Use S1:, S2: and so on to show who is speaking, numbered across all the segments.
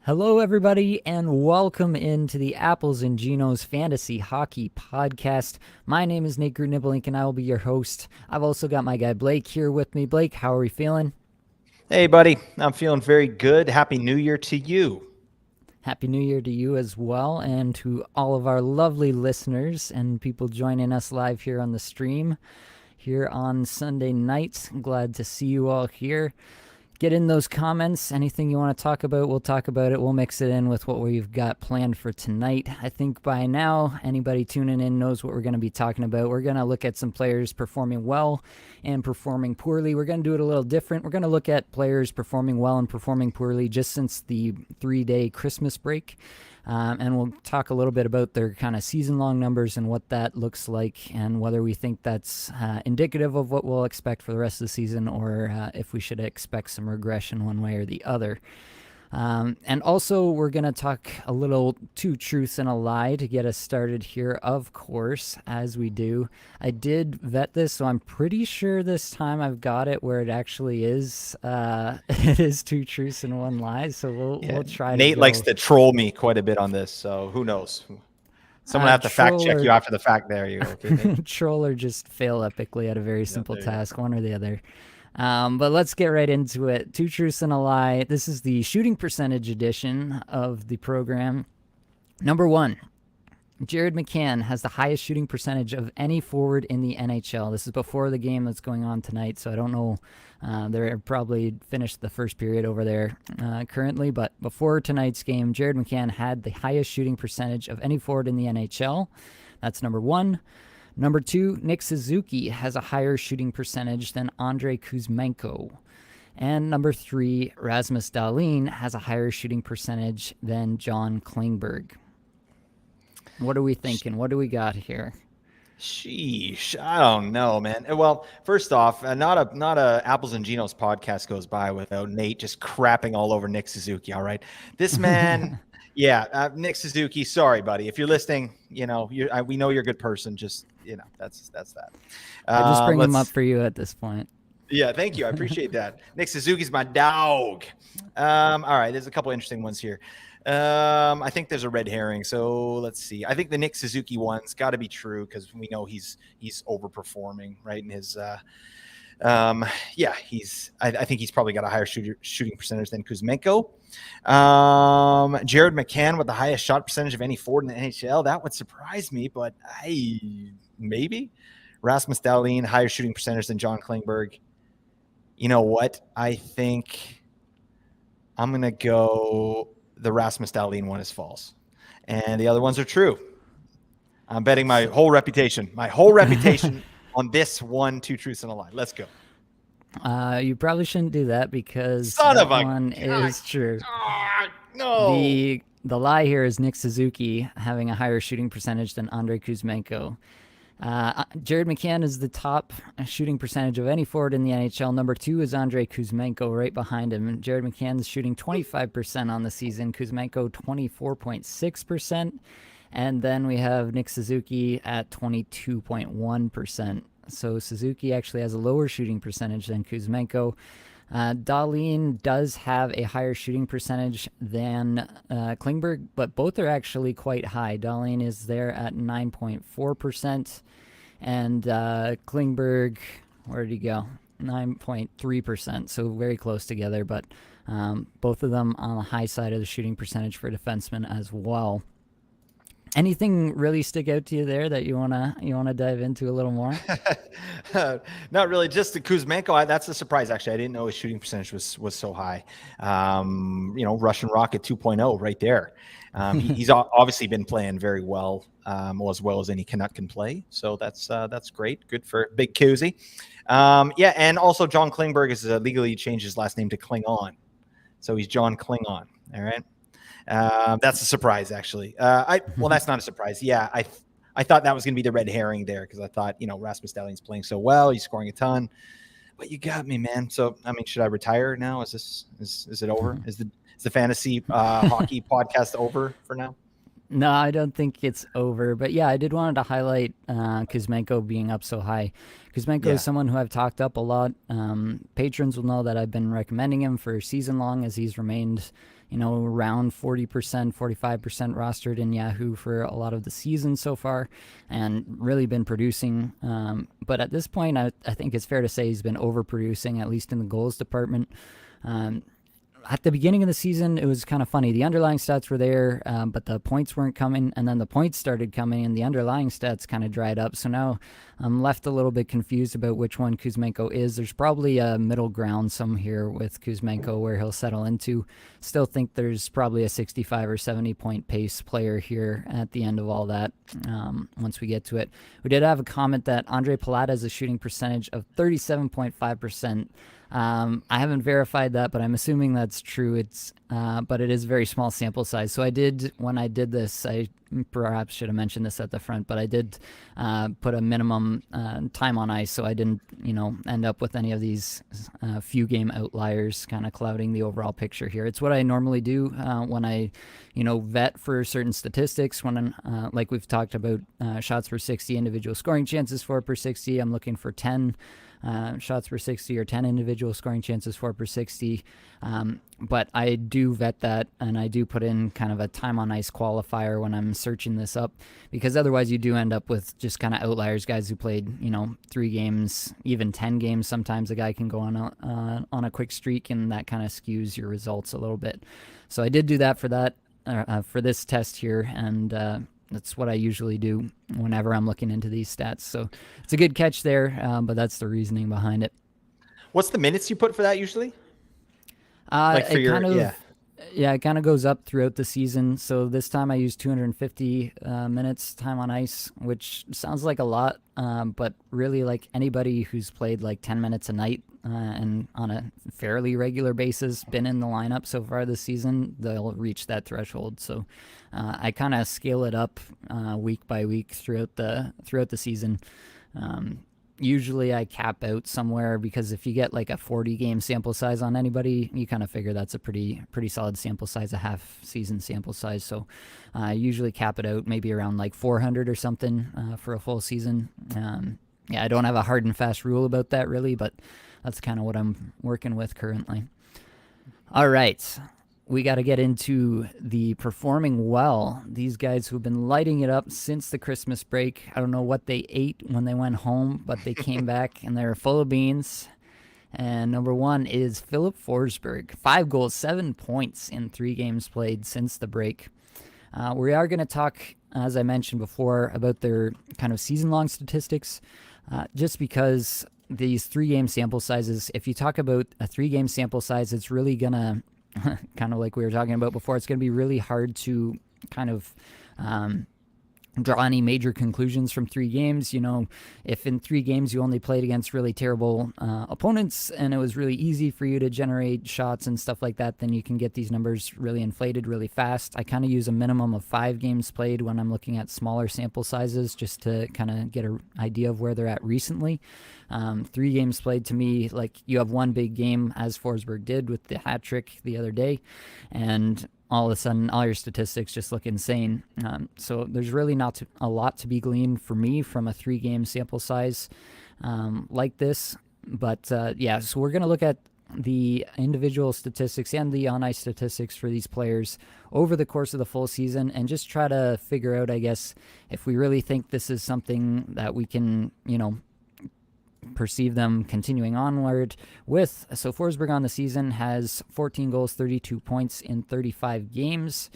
S1: Hello, everybody, and welcome into the Apples and Genos Fantasy Hockey Podcast. My name is Nate Grudniblink, and I will be your host. I've also got my guy Blake here with me. Blake, how are we feeling?
S2: Hey, buddy. I'm feeling very good. Happy New Year to you.
S1: Happy New Year to you as well, and to all of our lovely listeners and people joining us live here on the stream here on Sunday night. Glad to see you all here. Get in those comments. Anything you want to talk about, we'll talk about it. We'll mix it in with what we've got planned for tonight. I think by now, anybody tuning in knows what we're going to be talking about. We're going to look at some players performing well and performing poorly. We're going to do it a little different. We're going to look at players performing well and performing poorly just since the 3-day Christmas break. And we'll talk a little bit about their kind of season-long numbers and what that looks like and whether we think that's indicative of what we'll expect for the rest of the season or if we should expect some regression one way or the other. And also, we're going to talk a little two truths and a lie to get us started here, of course, as we do. I did vet this, so I'm pretty sure this time I've got it where it actually is. It is two truths and one lie, so we'll try
S2: Nate
S1: to
S2: likes to troll me quite a bit on this, so who knows? Someone have to fact check you after the fact. There you go. Okay,
S1: troll or just fail epically at a very simple task, one or the other. But let's get right into it. Two truths and a lie. This is the shooting percentage edition of the program. Number one, Jared McCann has the highest shooting percentage of any forward in the NHL. This is before the game that's going on tonight, so I don't know. They're probably finished the first period over there currently, but before tonight's game, Jared McCann had the highest shooting percentage of any forward in the NHL. That's number one. Number two, Nick Suzuki has a higher shooting percentage than Andrei Kuzmenko. And number three, Rasmus Dahlin has a higher shooting percentage than John Klingberg. What are we thinking? What do we got here?
S2: Sheesh, I don't know, man. Well, first off, not a Apples and Genos podcast goes by without Nate just crapping all over Nick Suzuki. All right, this man, yeah, Nick Suzuki. Sorry, buddy, if you're listening, we know you're a good person. Just that's that.
S1: I just bring him up for you at this point.
S2: Yeah, thank you. I appreciate that. Nick Suzuki's my dog. All right, there's a couple interesting ones here. I think there's a red herring. So let's see. I think the Nick Suzuki one's got to be true because we know he's overperforming, right? In his, I think he's probably got a higher shooting percentage than Kuzmenko. Jared McCann with the highest shot percentage of any forward in the NHL. That would surprise me, but maybe. Rasmus Dahlin, higher shooting percentage than John Klingberg. You know what? I think I'm going to go the Rasmus Dahlin one is false. And the other ones are true. I'm betting my whole reputation on this one, two truths and a lie. Let's go.
S1: You probably shouldn't do that because that one is true.
S2: No.
S1: The lie here is Nick Suzuki having a higher shooting percentage than Andrei Kuzmenko. Jared McCann is the top shooting percentage of any forward in the NHL. Number two is Andrei Kuzmenko right behind him. Jared McCann is shooting 25% on the season. Kuzmenko 24.6%. And then we have Nick Suzuki at 22.1%. So Suzuki actually has a lower shooting percentage than Kuzmenko. Dahlin does have a higher shooting percentage than Klingberg, but both are actually quite high. Dahlin is there at 9.4%, and Klingberg, where did he go? 9.3%, so very close together, but both of them on the high side of the shooting percentage for defensemen as well. Anything really stick out to you there that you wanna dive into a little more?
S2: Not really. Just the Kuzmenko. That's a surprise. Actually, I didn't know his shooting percentage was so high. Russian Rocket 2.0 right there. He's obviously been playing very well, as well as any Canuck can play. So that's great. Good for Big Kuzi. And also John Klingberg is legally changed his last name to Klingon, so he's John Klingon. All right. That's a surprise, actually. That's not a surprise. Yeah, I thought that was going to be the red herring there because I thought, Rasmus Dahlin's playing so well, he's scoring a ton. But you got me, man. So, should I retire now? Is it over? Is the fantasy hockey podcast over for now?
S1: No, I don't think it's over. But yeah, I did wanted to highlight Kuzmenko being up so high. Kuzmenko is
S2: Yeah.
S1: someone who I've talked up a lot. Patrons will know that I've been recommending him for season long as he's remained, around 40%, 45% rostered in Yahoo for a lot of the season so far and really been producing. But at this point, I think it's fair to say he's been overproducing, at least in the goals department. Um, at the beginning of the season, it was kind of funny. The underlying stats were there, but the points weren't coming, and then the points started coming, and the underlying stats kind of dried up. So now I'm left a little bit confused about which one Kuzmenko is. There's probably a middle ground some here with Kuzmenko where he'll settle into. Still think there's probably a 65 or 70 point pace player here at the end of all that once we get to it. We did have a comment that Andre Palat has a shooting percentage of 37.5%. I haven't verified that, but I'm assuming that's true. But it is a very small sample size. So when I did this, I perhaps should have mentioned this at the front, but I did put a minimum time on ice, so I didn't, end up with any of these few game outliers kind of clouding the overall picture here. It's what I normally do when I, vet for certain statistics. When, like we've talked about, shots per 60, individual scoring chances for per 60, I'm looking for 10. Shots per 60 or 10 individual scoring chances for per 60. But I do vet that and I do put in kind of a time on ice qualifier when I'm searching this up, because otherwise you do end up with just kind of outliers, guys who played, 3 games, even 10 games. Sometimes a guy can go on a quick streak and that kind of skews your results a little bit. So I did do that for this test here, and that's what I usually do whenever I'm looking into these stats. So it's a good catch there, but that's the reasoning behind it.
S2: What's the minutes you put for that usually?
S1: Uh,
S2: Like for
S1: it
S2: your
S1: kind
S2: yeah.
S1: of, yeah, it kind of goes up throughout the season. So this time I used 250 minutes time on ice, which sounds like a lot, but really, like anybody who's played like 10 minutes a night and on a fairly regular basis, been in the lineup so far this season, they'll reach that threshold. So I kind of scale it up week by week throughout the season. Um, Usually I cap out somewhere, because if you get like a 40 game sample size on anybody, you kind of figure that's a pretty solid sample size, a half season sample size. So I usually cap it out maybe around like 400 or something for a full season. Yeah, I don't have a hard and fast rule about that really, but that's kind of what I'm working with currently. All right. We got to get into the performing well. These guys who've been lighting it up since the Christmas break. I don't know what they ate when they went home, but they came back and they're full of beans. And number one is Philip Forsberg. 5 goals, 7 points in 3 games played since the break. We are going to talk, as I mentioned before, about their kind of season-long statistics, just because these 3-game sample sizes, if you talk about a 3-game sample size, it's really going to, kind of like we were talking about before, it's going to be really hard to kind of draw any major conclusions from 3 games. If in 3 games you only played against really terrible opponents and it was really easy for you to generate shots and stuff like that, then you can get these numbers really inflated really fast. I kind of use a minimum of 5 games played when I'm looking at smaller sample sizes, just to kind of get an idea of where they're at recently. 3 games played, to me, like you have one big game, as Forsberg did with the hat trick the other day, and all of a sudden all your statistics just look insane. So there's really not a lot to be gleaned for me from a 3-game sample size like this. But yeah, so we're going to look at the individual statistics and the on-ice statistics for these players over the course of the full season, and just try to figure out, I guess, if we really think this is something that we can, perceive them continuing onward with. So Forsberg on the season has 14 goals, 32 points in 35 games.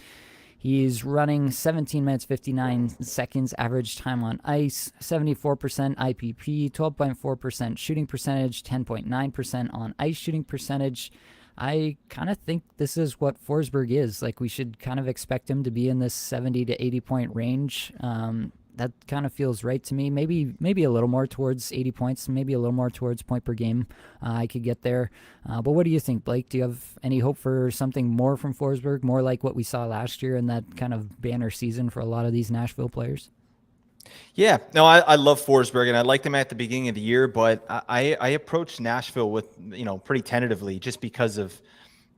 S1: He's running 17 minutes, 59 seconds average time on ice, 74% IPP, 12.4% shooting percentage, 10.9% on ice shooting percentage. I kind of think this is what Forsberg is. Like, we should kind of expect him to be in this 70 to 80 point range. That kind of feels right to me. Maybe a little more towards 80 points, maybe a little more towards point per game. I could get there. But what do you think, Blake? Do you have any hope for something more from Forsberg, more like what we saw last year in that kind of banner season for a lot of these Nashville players?
S2: Yeah, no, I love Forsberg, and I liked him at the beginning of the year, but I approached Nashville with, pretty tentatively, just because of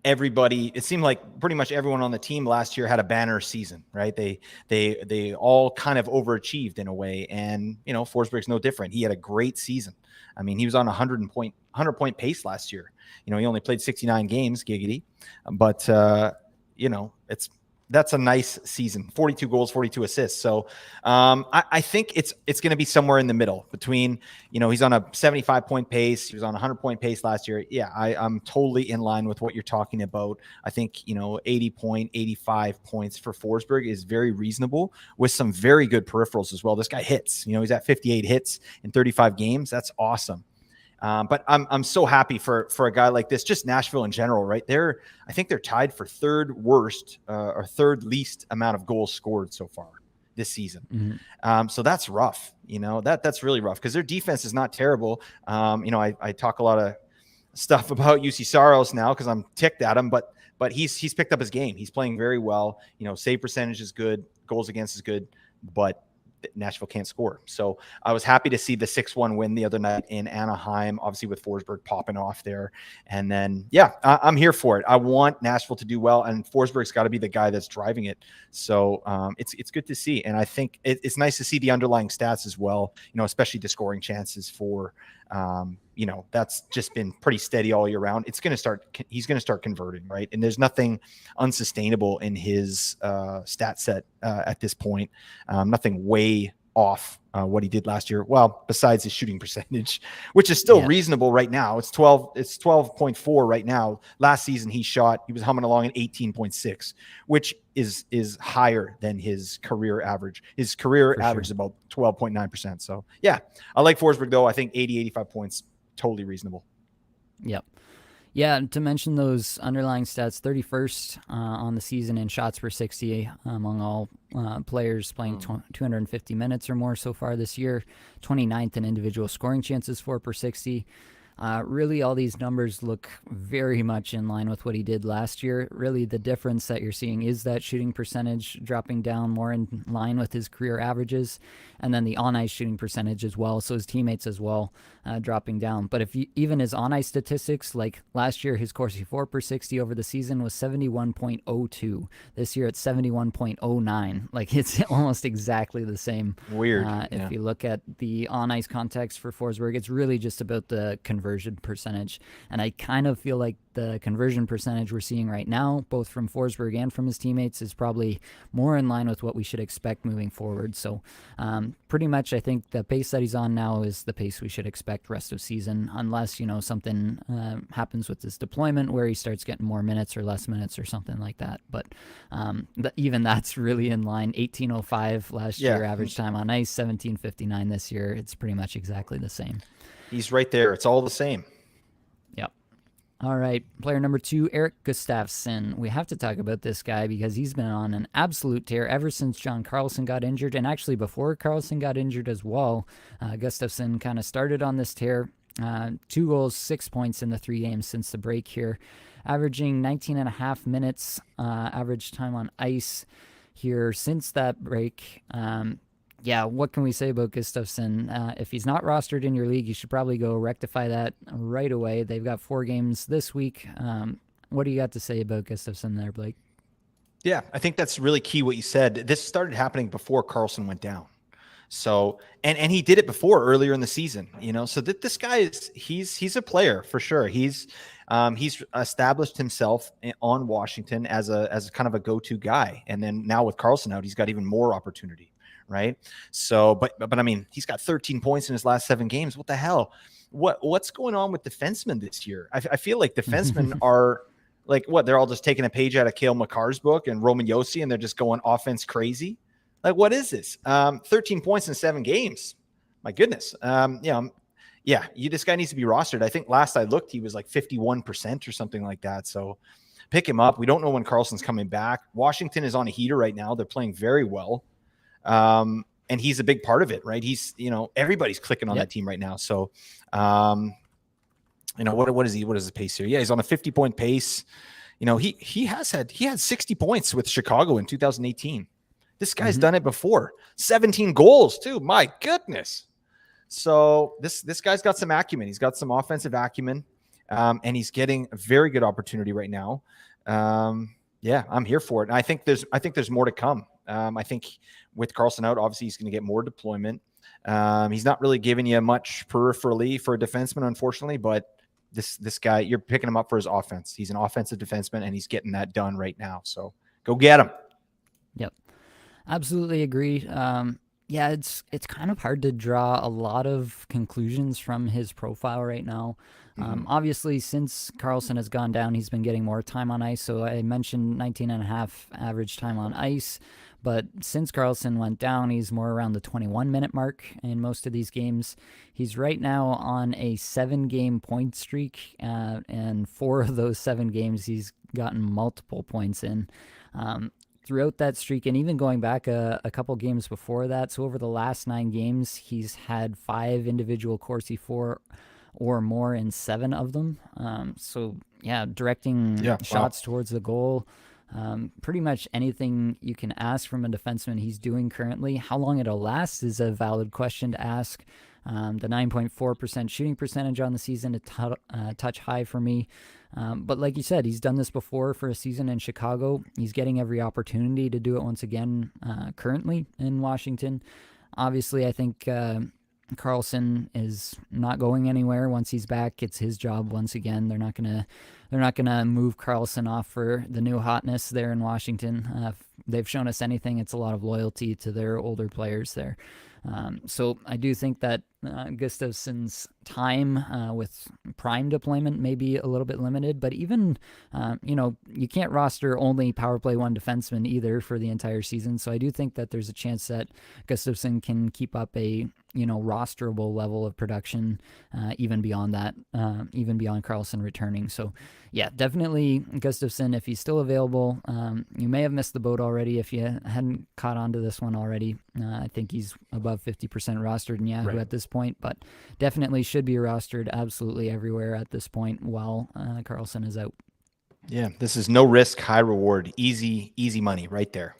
S2: everybody, it seemed like pretty much everyone on the team last year had a banner season, right? They all kind of overachieved in a way. And, Forsberg's no different. He had a great season. I mean, he was on a 100 point pace last year. He only played 69 games, giggity. But, that's a nice season. 42 goals, 42 assists. So I think it's going to be somewhere in the middle between, he's on a 75-point pace. He was on a 100-point pace last year. Yeah, I'm totally in line with what you're talking about. I think, 85 points for Forsberg is very reasonable with some very good peripherals as well. This guy hits. He's at 58 hits in 35 games. That's awesome. But I'm so happy for a guy like this, just Nashville in general, right? I think they're tied for third worst or third least amount of goals scored so far this season. Mm-hmm. So that's rough, that's really rough because their defense is not terrible. I talk a lot of stuff about UC Saros now because I'm ticked at him, but he's picked up his game. He's playing very well. Save percentage is good, goals against is good, but Nashville can't score. So I was happy to see the 6-1 win the other night in Anaheim, obviously with Forsberg popping off there. And then, I'm here for it. I want Nashville to do well, and Forsberg's got to be the guy that's driving it. So it's good to see. And I think it's nice to see the underlying stats as well, especially the scoring chances for, that's just been pretty steady all year round. He's going to start converting, right? And there's nothing unsustainable in his stat set at this point. Nothing way off what he did last year. Well, besides his shooting percentage, which is still reasonable right now. It's 12.4 right now. Last season he was humming along at 18.6, which is higher than his career average. His career average is about 12.9%. So I like Forsberg though. I think 85 points, totally reasonable.
S1: Yep. Yeah, to mention those underlying stats, 31st on the season in shots per 60 among all players playing 250 minutes or more so far this year, 29th in individual scoring chances for per 60. Really, all these numbers look very much in line with what he did last year. Really, the difference that you're seeing is that shooting percentage dropping down more in line with his career averages, and then the on-ice shooting percentage as well, so his teammates as well dropping down. But even his on-ice statistics, like last year, his Corsi 4 per 60 over the season was 71.02. This year, it's 71.09. Like, it's almost exactly the same.
S2: Weird.
S1: If you look at the on-ice context for Forsberg, it's really just about the conversion percentage. And I kind of feel like the conversion percentage we're seeing right now, both from Forsberg and from his teammates, is probably more in line with what we should expect moving forward. So pretty much I think the pace that he's on now is the pace we should expect rest of season, unless, something happens with his deployment where he starts getting more minutes or less minutes or something like that. But even that's really in line. 18:05 last year, average time on ice, 17:59 this year. It's pretty much exactly the same.
S2: He's right there. It's all the same.
S1: Yep. All right. Player number 2, Erik Gustafsson. We have to talk about this guy because he's been on an absolute tear ever since John Carlson got injured, and actually before Carlson got injured as well. Gustafsson kind of started on this tear. 2 goals, 6 points in the 3 games since the break here. Averaging 19.5 minutes average time on ice here since that break. What can we say about Gustafsson? If he's not rostered in your league, you should probably go rectify that right away. They've got 4 games this week. What do you got to say about Gustafsson there, Blake?
S2: Yeah, I think that's really key what you said. This started happening before Carlson went down. So, and he did it before earlier in the season, so that this guy he's a player for sure. He's established himself on Washington as a kind of a go-to guy. And then now with Carlson out, he's got even more opportunity. Right. So, but I mean, he's got 13 points in his last 7 games. What the hell? What's going on with defensemen this year? I feel like defensemen are like, they're all just taking a page out of Cale Makar's book and Roman Josi, and they're just going offense crazy. Like, what is this? 13 points in 7 games. My goodness. This guy needs to be rostered. I think last I looked, he was like 51% or something like that. So pick him up. We don't know when Carlson's coming back. Washington is on a heater right now. They're playing very well. And he's a big part of it, right? He's, everybody's clicking on that team right now. So, what is his pace here? Yeah, he's on a 50-point pace. He had 60 points with Chicago in 2018. This guy's done it before. 17 goals too. My goodness. So this guy's got some acumen. He's got some offensive acumen. and he's getting a very good opportunity right now. Yeah, I'm here for it. And I think there's more to come. I think with Carlson out, obviously he's going to get more deployment. He's not really giving you much peripherally for a defenseman, unfortunately, but this guy, you're picking him up for his offense. He's an offensive defenseman, and he's getting that done right now. So go get him.
S1: Yep. Absolutely agree. Yeah, it's kind of hard to draw a lot of conclusions from his profile right now. Obviously, since Carlson has gone down, he's been getting more time on ice. So I mentioned 19 and a half average time on ice. But since Carlson went down, he's more around the 21-minute mark in most of these games. He's right now on a 7-game point streak, and 4 of those 7 games he's gotten multiple points in. Throughout that streak, and even going back a couple games before that. So over the last 9 games, he's had 5 individual Corsi 4 or more in 7 of them. So yeah, directing shots towards the goal. Pretty much anything you can ask from a defenseman he's doing currently. How long it'll last is a valid question to ask. The 9.4% shooting percentage on the season, a touch high for me. But like you said, he's done this before for a season in Chicago. He's getting every opportunity to do it once again currently in Washington. Obviously, I think Carlson is not going anywhere. Once he's back, it's his job once again. They're not gonna move Carlson off for the new hotness there in Washington. If they've shown us anything, it's a lot of loyalty to their older players there. So I do think that Gustafsson's time with prime deployment may be a little bit limited, but even, you can't roster only power play 1 defenseman either for the entire season. So I do think that there's a chance that Gustafsson can keep up a, rosterable level of production even beyond that, even beyond Carlson returning. So yeah, definitely Gustafsson, if he's still available. You may have missed the boat already if you hadn't caught on to this one already. I think he's above 50% rostered in Yahoo at this point, but definitely should be rostered absolutely everywhere at this point while Carlson is out.
S2: Yeah, this is no risk, high reward, easy money right there.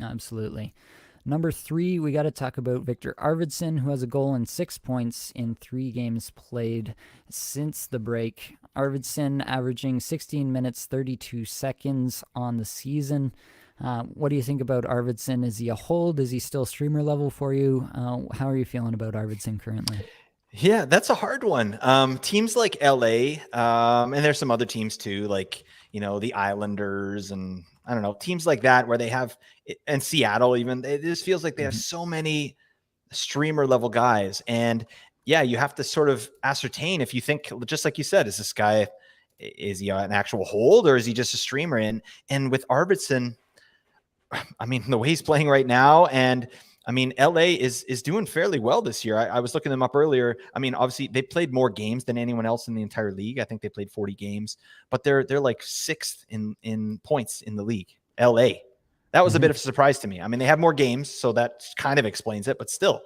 S1: Absolutely. Number 3, we got to talk about Victor Arvidsson, who has a goal and 6 points in 3 games played since the break. Arvidsson averaging 16 minutes, 32 seconds on the season. What do you think about Arvidsson? Is he a hold? Is he still streamer level for you? How are you feeling about Arvidsson currently?
S2: Yeah, that's a hard one. Teams like LA, and there's some other teams too, like, the Islanders and I don't know, teams like that where they have, and Seattle even, it just feels like they have so many streamer level guys. And yeah, you have to sort of ascertain if you think, just like you said, is he an actual hold or is he just a streamer? And with Arvidsson, I mean, the way he's playing right now, and I mean, LA is doing fairly well this year. I was looking them up earlier. I mean, obviously they played more games than anyone else in the entire league. I think they played 40 games, but they're like 6th in points in the league. LA, that was a bit of a surprise to me. I mean, they have more games, so that kind of explains it, but still,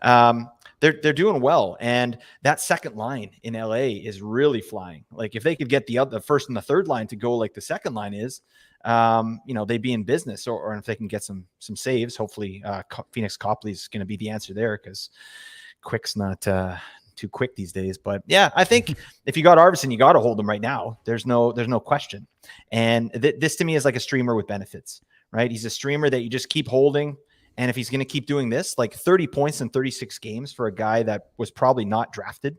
S2: they're doing well. And that second line in LA is really flying. Like if they could get the first and the third line to go like the second line is, they'd be in business, or if they can get some saves, hopefully Phoenix Copley is going to be the answer there because Quick's not too quick these days. But yeah, I think if you got Arvidsson, you got to hold him right now. There's no question. And this to me is like a streamer with benefits, right? He's a streamer that you just keep holding. And if he's going to keep doing this, like 30 points in 36 games for a guy that was probably not drafted,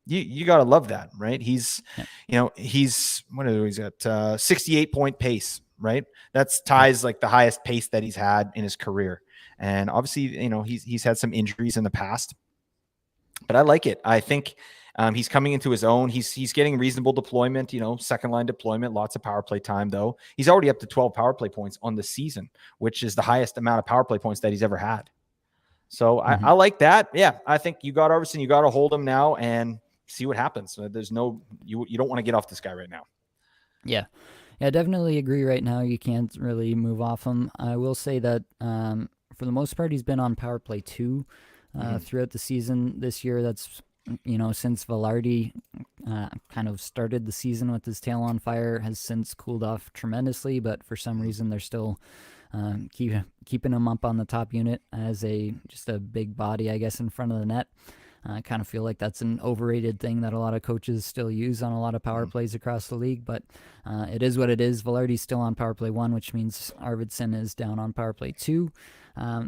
S2: you got to love that, right? He's got 68 point pace, right? That's ties like the highest pace that he's had in his career. And obviously, he's had some injuries in the past, but I like it. I think he's coming into his own. He's getting reasonable deployment, second line deployment, lots of power play time though. He's already up to 12 power play points on the season, which is the highest amount of power play points that he's ever had. So I like that. Yeah, I think you got Arvidsson, you got to hold him now and see what happens. There's you don't want to get off this guy right now.
S1: Yeah, definitely agree right now. You can't really move off him. I will say that for the most part, he's been on power play 2 throughout the season this year. That's, since Velarde kind of started the season with his tail on fire, has since cooled off tremendously, but for some reason they're still keeping him up on the top unit as just a big body, I guess, in front of the net. I kind of feel like that's an overrated thing that a lot of coaches still use on a lot of power
S2: Mhm.
S1: plays across the league, but it is what it is. Velarde's still on power play 1, which means Arvidsson is down on power play 2.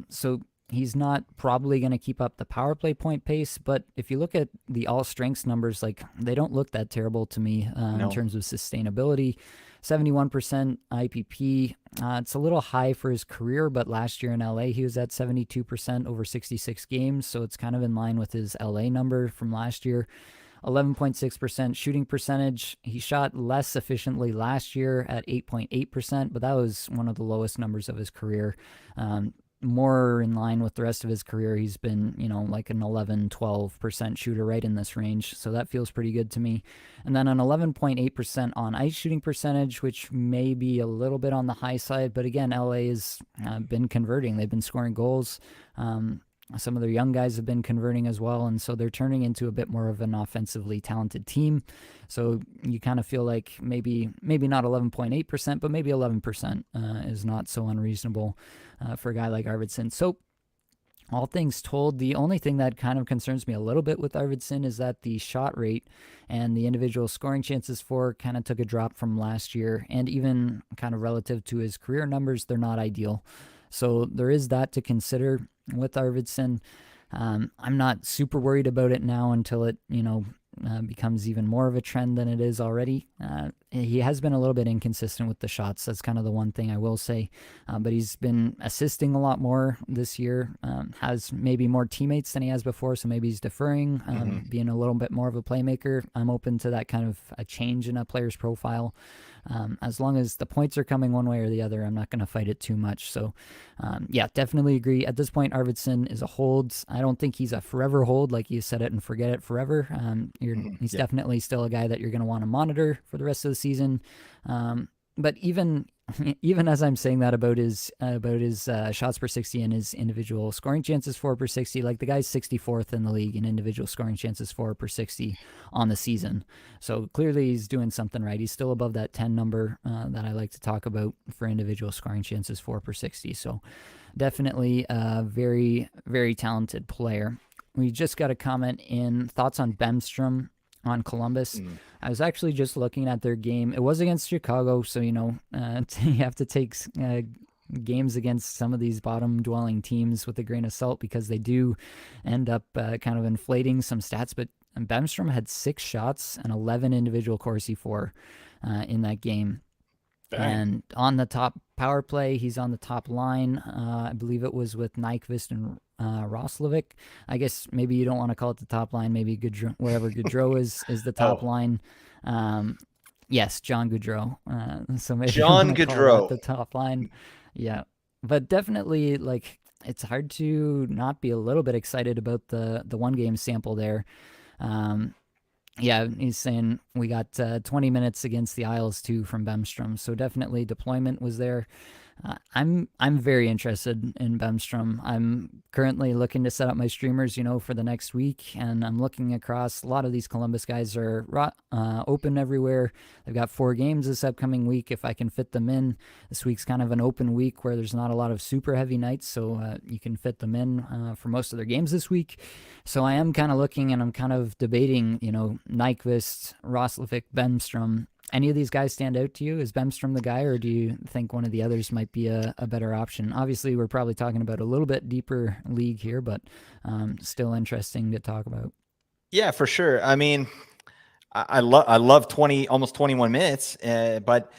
S1: So he's not probably going to keep up the power play point pace, but if you look at the all strengths numbers, like they don't look that terrible to me in
S2: No.
S1: terms of sustainability. 71% IPP. It's a little high for his career, but last year in LA, he was at 72% over 66 games. So it's kind of in line with his LA number from last year. 11.6% shooting percentage. He shot less efficiently last year at 8.8%, but that was one of the lowest numbers of his career. More in line with the rest of his career, he's been, like an 11, 12% shooter right in this range. So that feels pretty good to me. And then an 11.8% on ice shooting percentage, which may be a little bit on the high side. But again, LA has been converting. They've been scoring goals. Some of their young guys have been converting as well, and so they're turning into a bit more of an offensively talented team. So you kind of feel like maybe not 11.8%, but maybe 11% is not so unreasonable for a guy like Arvidsson. So all things told, the only thing that kind of concerns me a little bit with Arvidsson is that the shot rate and the individual scoring chances for kind of took a drop from last year, and even kind of relative to his career numbers, they're not ideal. So there is that to consider with Arvidsson. I'm not super worried about it now until it, becomes even more of a trend than it is already. He has been a little bit inconsistent with the shots. That's kind of the one thing I will say. But he's been assisting a lot more this year, has maybe more teammates than he has before, so maybe he's deferring, being a little bit more of a playmaker. I'm open to that kind of a change in a player's profile. As long as the points are coming one way or the other, I'm not going to fight it too much. So, yeah, definitely agree. At this point, Arvidsson is a hold. I don't think he's a forever hold, like you set it and forget it forever. He's definitely still a guy that you're going to want to monitor for the rest of the season. But even as I'm saying that about his shots per 60 and his individual scoring chances for per 60, like the guy's 64th in the league in individual scoring chances for per 60 on the season. So clearly he's doing something right. He's still above that 10 number that I like to talk about for individual scoring chances for per 60. So definitely a very, very talented player. We just got a comment in thoughts on Bemstrom on Columbus. I was actually just looking at their game. It was against Chicago, so you have to take games against some of these bottom-dwelling teams with a grain of salt because they do end up kind of inflating some stats. But Bemstrom had 6 shots and 11 individual Corsi for in that game.
S2: Dang.
S1: And on the top power play, he's on the top line. I believe it was with Nyquist and Roslovic. I guess maybe you don't want to call it the top line. Maybe wherever Gaudreau is the top line. Yes, John Gaudreau. So maybe
S2: John
S1: call
S2: Gaudreau.
S1: that the top line. Yeah, but definitely like it's hard to not be a little bit excited about the one game sample there. Yeah, he's saying we got 20 minutes against the Isles too from Bemstrom, so definitely deployment was there. I'm very interested in Bemstrom. I'm currently looking to set up my streamers, for the next week, and I'm looking across. A lot of these Columbus guys are open everywhere. They've got 4 games this upcoming week. If I can fit them in, this week's kind of an open week where there's not a lot of super heavy nights, so you can fit them in for most of their games this week. So I am kind of looking, and I'm kind of debating, Nyquist, Roslovic, Bemstrom. Any of these guys stand out to you? Is Bemstrom the guy, or do you think one of the others might be a better option? Obviously, we're probably talking about a little bit deeper league here, but still interesting to talk about.
S2: Yeah, for sure. I mean, I love 20, almost 21 minutes, but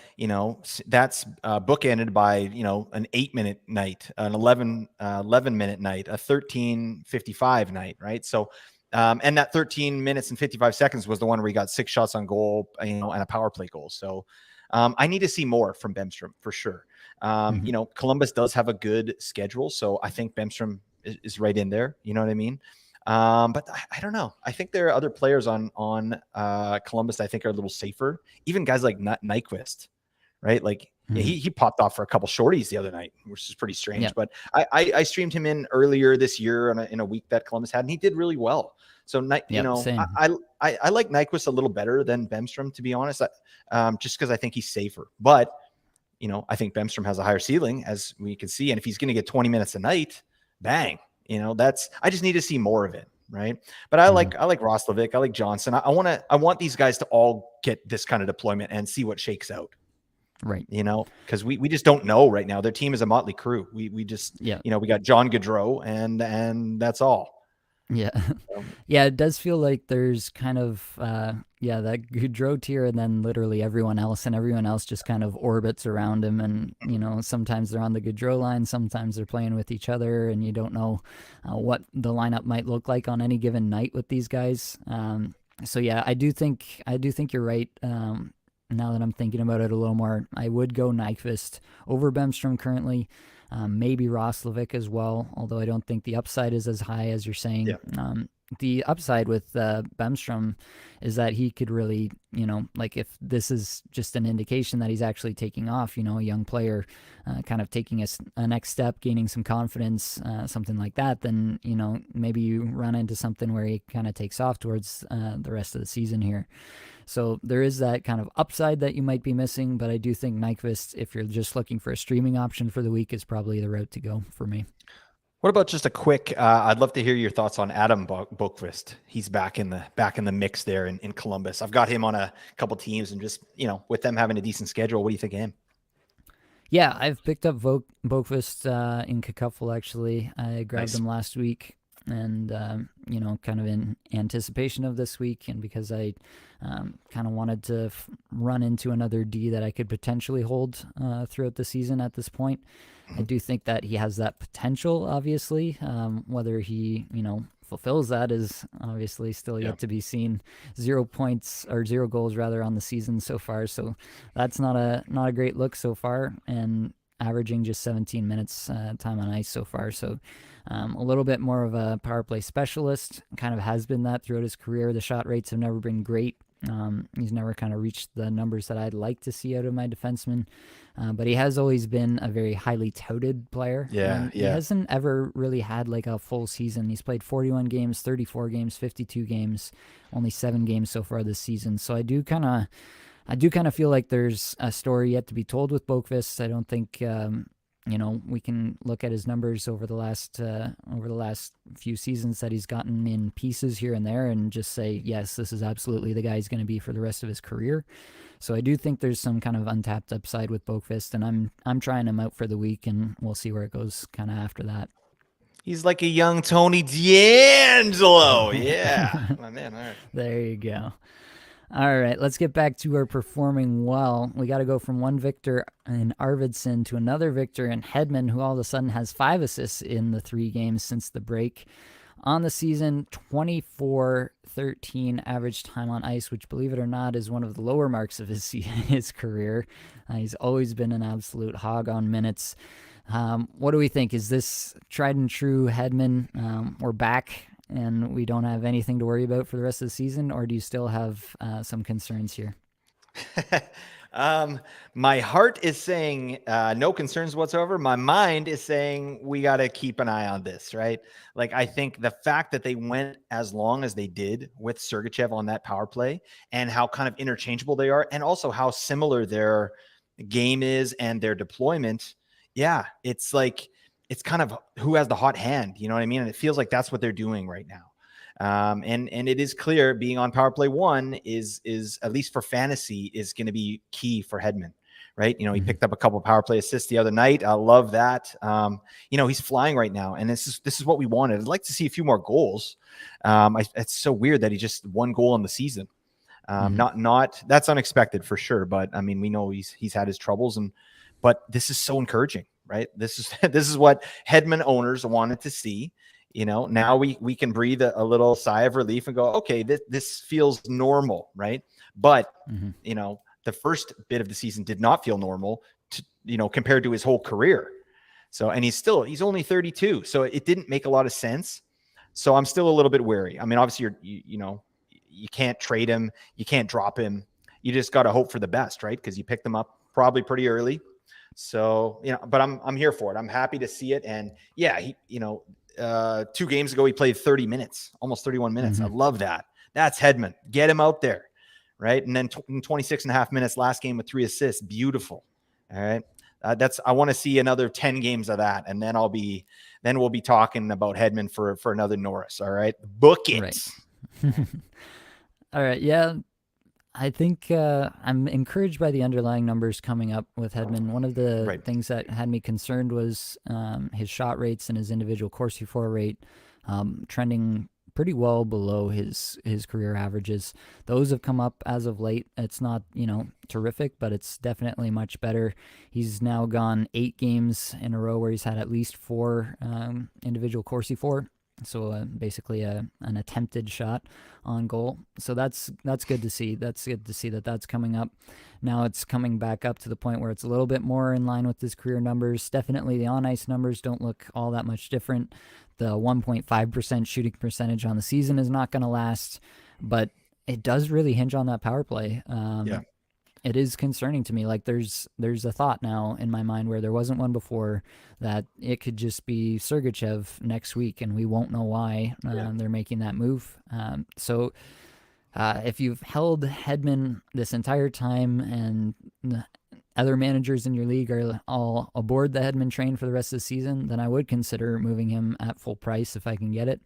S2: that's bookended by an 8-minute night, an 11-minute night, a 13:55 night, right? So. And that 13 minutes and 55 seconds was the one where he got 6 shots on goal, and a power play goal. So I need to see more from Bemstrom for sure. Columbus does have a good schedule, so I think Bemstrom is right in there. You know what I mean? But I don't know. I think there are other players on Columbus that I think are a little safer. Even guys like Nyquist, right? Like he popped off for a couple shorties the other night, which is pretty strange. Yeah. But I streamed him in earlier this year in a week that Columbus had, and he did really well. So I like Nyquist a little better than Bemstrom, to be honest, just because I think he's safer. But I think Bemstrom has a higher ceiling, as we can see, and if he's going to get 20 minutes a night, bang, I just need to see more of it. right? But I like Roslovic, I like Johnson. I want these guys to all get this kind of deployment and see what shakes out.
S1: Right.
S2: Because we just don't know right now. Their team is a motley crew. We just
S1: Yeah.
S2: we got John Gaudreau and that's all.
S1: Yeah. Yeah, it does feel like there's kind of that Gaudreau tier and then literally everyone else, and everyone else just kind of orbits around him. And sometimes they're on the Gaudreau line, sometimes they're playing with each other, and you don't know what the lineup might look like on any given night with these guys. So yeah, I do think you're right. Now that I'm thinking about it a little more, I would go Nyquist over Bemstrom currently. Maybe Roslovic as well, although I don't think the upside is as high as you're saying.
S2: Yeah.
S1: The upside with Bemstrom is that he could really, like if this is just an indication that he's actually taking off, a young player kind of taking a next step, gaining some confidence, something like that, then, maybe you run into something where he kind of takes off towards the rest of the season here. So there is that kind of upside that you might be missing, but I do think Nyquist, if you're just looking for a streaming option for the week, is probably the route to go for me.
S2: What about just a quick? I'd love to hear your thoughts on Adam Boqvist. He's back in the mix there in Columbus. I've got him on a couple teams, and just with them having a decent schedule, what do you think of him?
S1: Yeah, I've picked up Boqvist in Cacuffle actually. I grabbed him last week. And, kind of in anticipation of this week, and because I kind of wanted to run into another D that I could potentially hold throughout the season at this point. I do think that he has that potential, obviously. Whether he, fulfills that is obviously still yet to be seen. 0 points or 0 goals rather on the season so far. So that's not a great look so far, and averaging just 17 minutes time on ice so far. So a little bit more of a power play specialist, kind of has been that throughout his career. The shot rates have never been great. He's never kind of reached the numbers that I'd like to see out of my defenseman. But he has always been a very highly touted player. He hasn't ever really had like a full season. He's played 41 games, 34 games, 52 games, only 7 games so far this season. So I do kind of feel like there's a story yet to be told with Boqvist. I don't think we can look at his numbers over the last few seasons that he's gotten in pieces here and there and just say, yes, this is absolutely the guy he's going to be for the rest of his career. So I do think there's some kind of untapped upside with Boqvist, and I'm trying him out for the week, and we'll see where it goes kind of after that.
S2: He's like a young Tony D'Angelo. Yeah, my man. All right.
S1: There you go. All right, let's get back to our performing well. We got to go from one victor in Arvidsson to another victor in Hedman, who all of a sudden has 5 assists in the 3 games since the break. On the season, 24-13 average time on ice, which, believe it or not, is one of the lower marks of his career. He's always been an absolute hog on minutes. What do we think? Is this tried and true Hedman? We're back and we don't have anything to worry about for the rest of the season, or do you still have some concerns here?
S2: My heart is saying no concerns whatsoever. My mind is saying we got to keep an eye on this, right? Like, I think the fact that they went as long as they did with Sergachev on that power play, and how kind of interchangeable they are, and also how similar their game is and their deployment. Yeah, it's like, it's kind of who has the hot hand, you know what I mean? And it feels like that's what they're doing right now. And it is clear being on power play 1 is at least for fantasy is going to be key for Hedman, right? He picked up a couple of power play assists the other night. I love that. He's flying right now, and this is what we wanted. I'd like to see a few more goals. It's so weird that he just 1 goal in the season. Not that's unexpected for sure, but I mean, we know he's had his troubles, but this is so encouraging, right? This is what Hedman owners wanted to see. Now we can breathe a little sigh of relief and go, okay, this feels normal, right? But the first bit of the season did not feel normal, compared to his whole career. So, and he's only 32, so it didn't make a lot of sense. So I'm still a little bit wary. I mean, obviously you can't trade him, you can't drop him. You just got to hope for the best, right? Because you picked him up probably pretty early. So, but I'm here for it. I'm happy to see it. And yeah, 2 games ago, he played 30 minutes, almost 31 minutes. I love that. That's Hedman. Get him out there, right? And then 26 and a half minutes last game with 3 assists. Beautiful. All right. I want to see another 10 games of that, and then we'll be talking about Hedman for another Norris. All right, book it.
S1: Right. All right. Yeah. I think I'm encouraged by the underlying numbers coming up with Hedman. One of the things that had me concerned was his shot rates and his individual Corsi 4 rate trending pretty well below his career averages. Those have come up as of late. It's not, terrific, but it's definitely much better. He's now gone 8 games in a row where he's had at least 4 individual Corsi 4. So basically an attempted shot on goal. So that's good to see. That's good to see that that's coming up. Now it's coming back up to the point where it's a little bit more in line with his career numbers. Definitely the on-ice numbers don't look all that much different. The 1.5% shooting percentage on the season is not going to last, but it does really hinge on that power play. It is concerning to me. Like there's a thought now in my mind where there wasn't one before, that it could just be Sergachev next week, and we won't know why they're making that move. So if you've held Hedman this entire time and the other managers in your league are all aboard the Hedman train for the rest of the season, then I would consider moving him at full price if I can get it.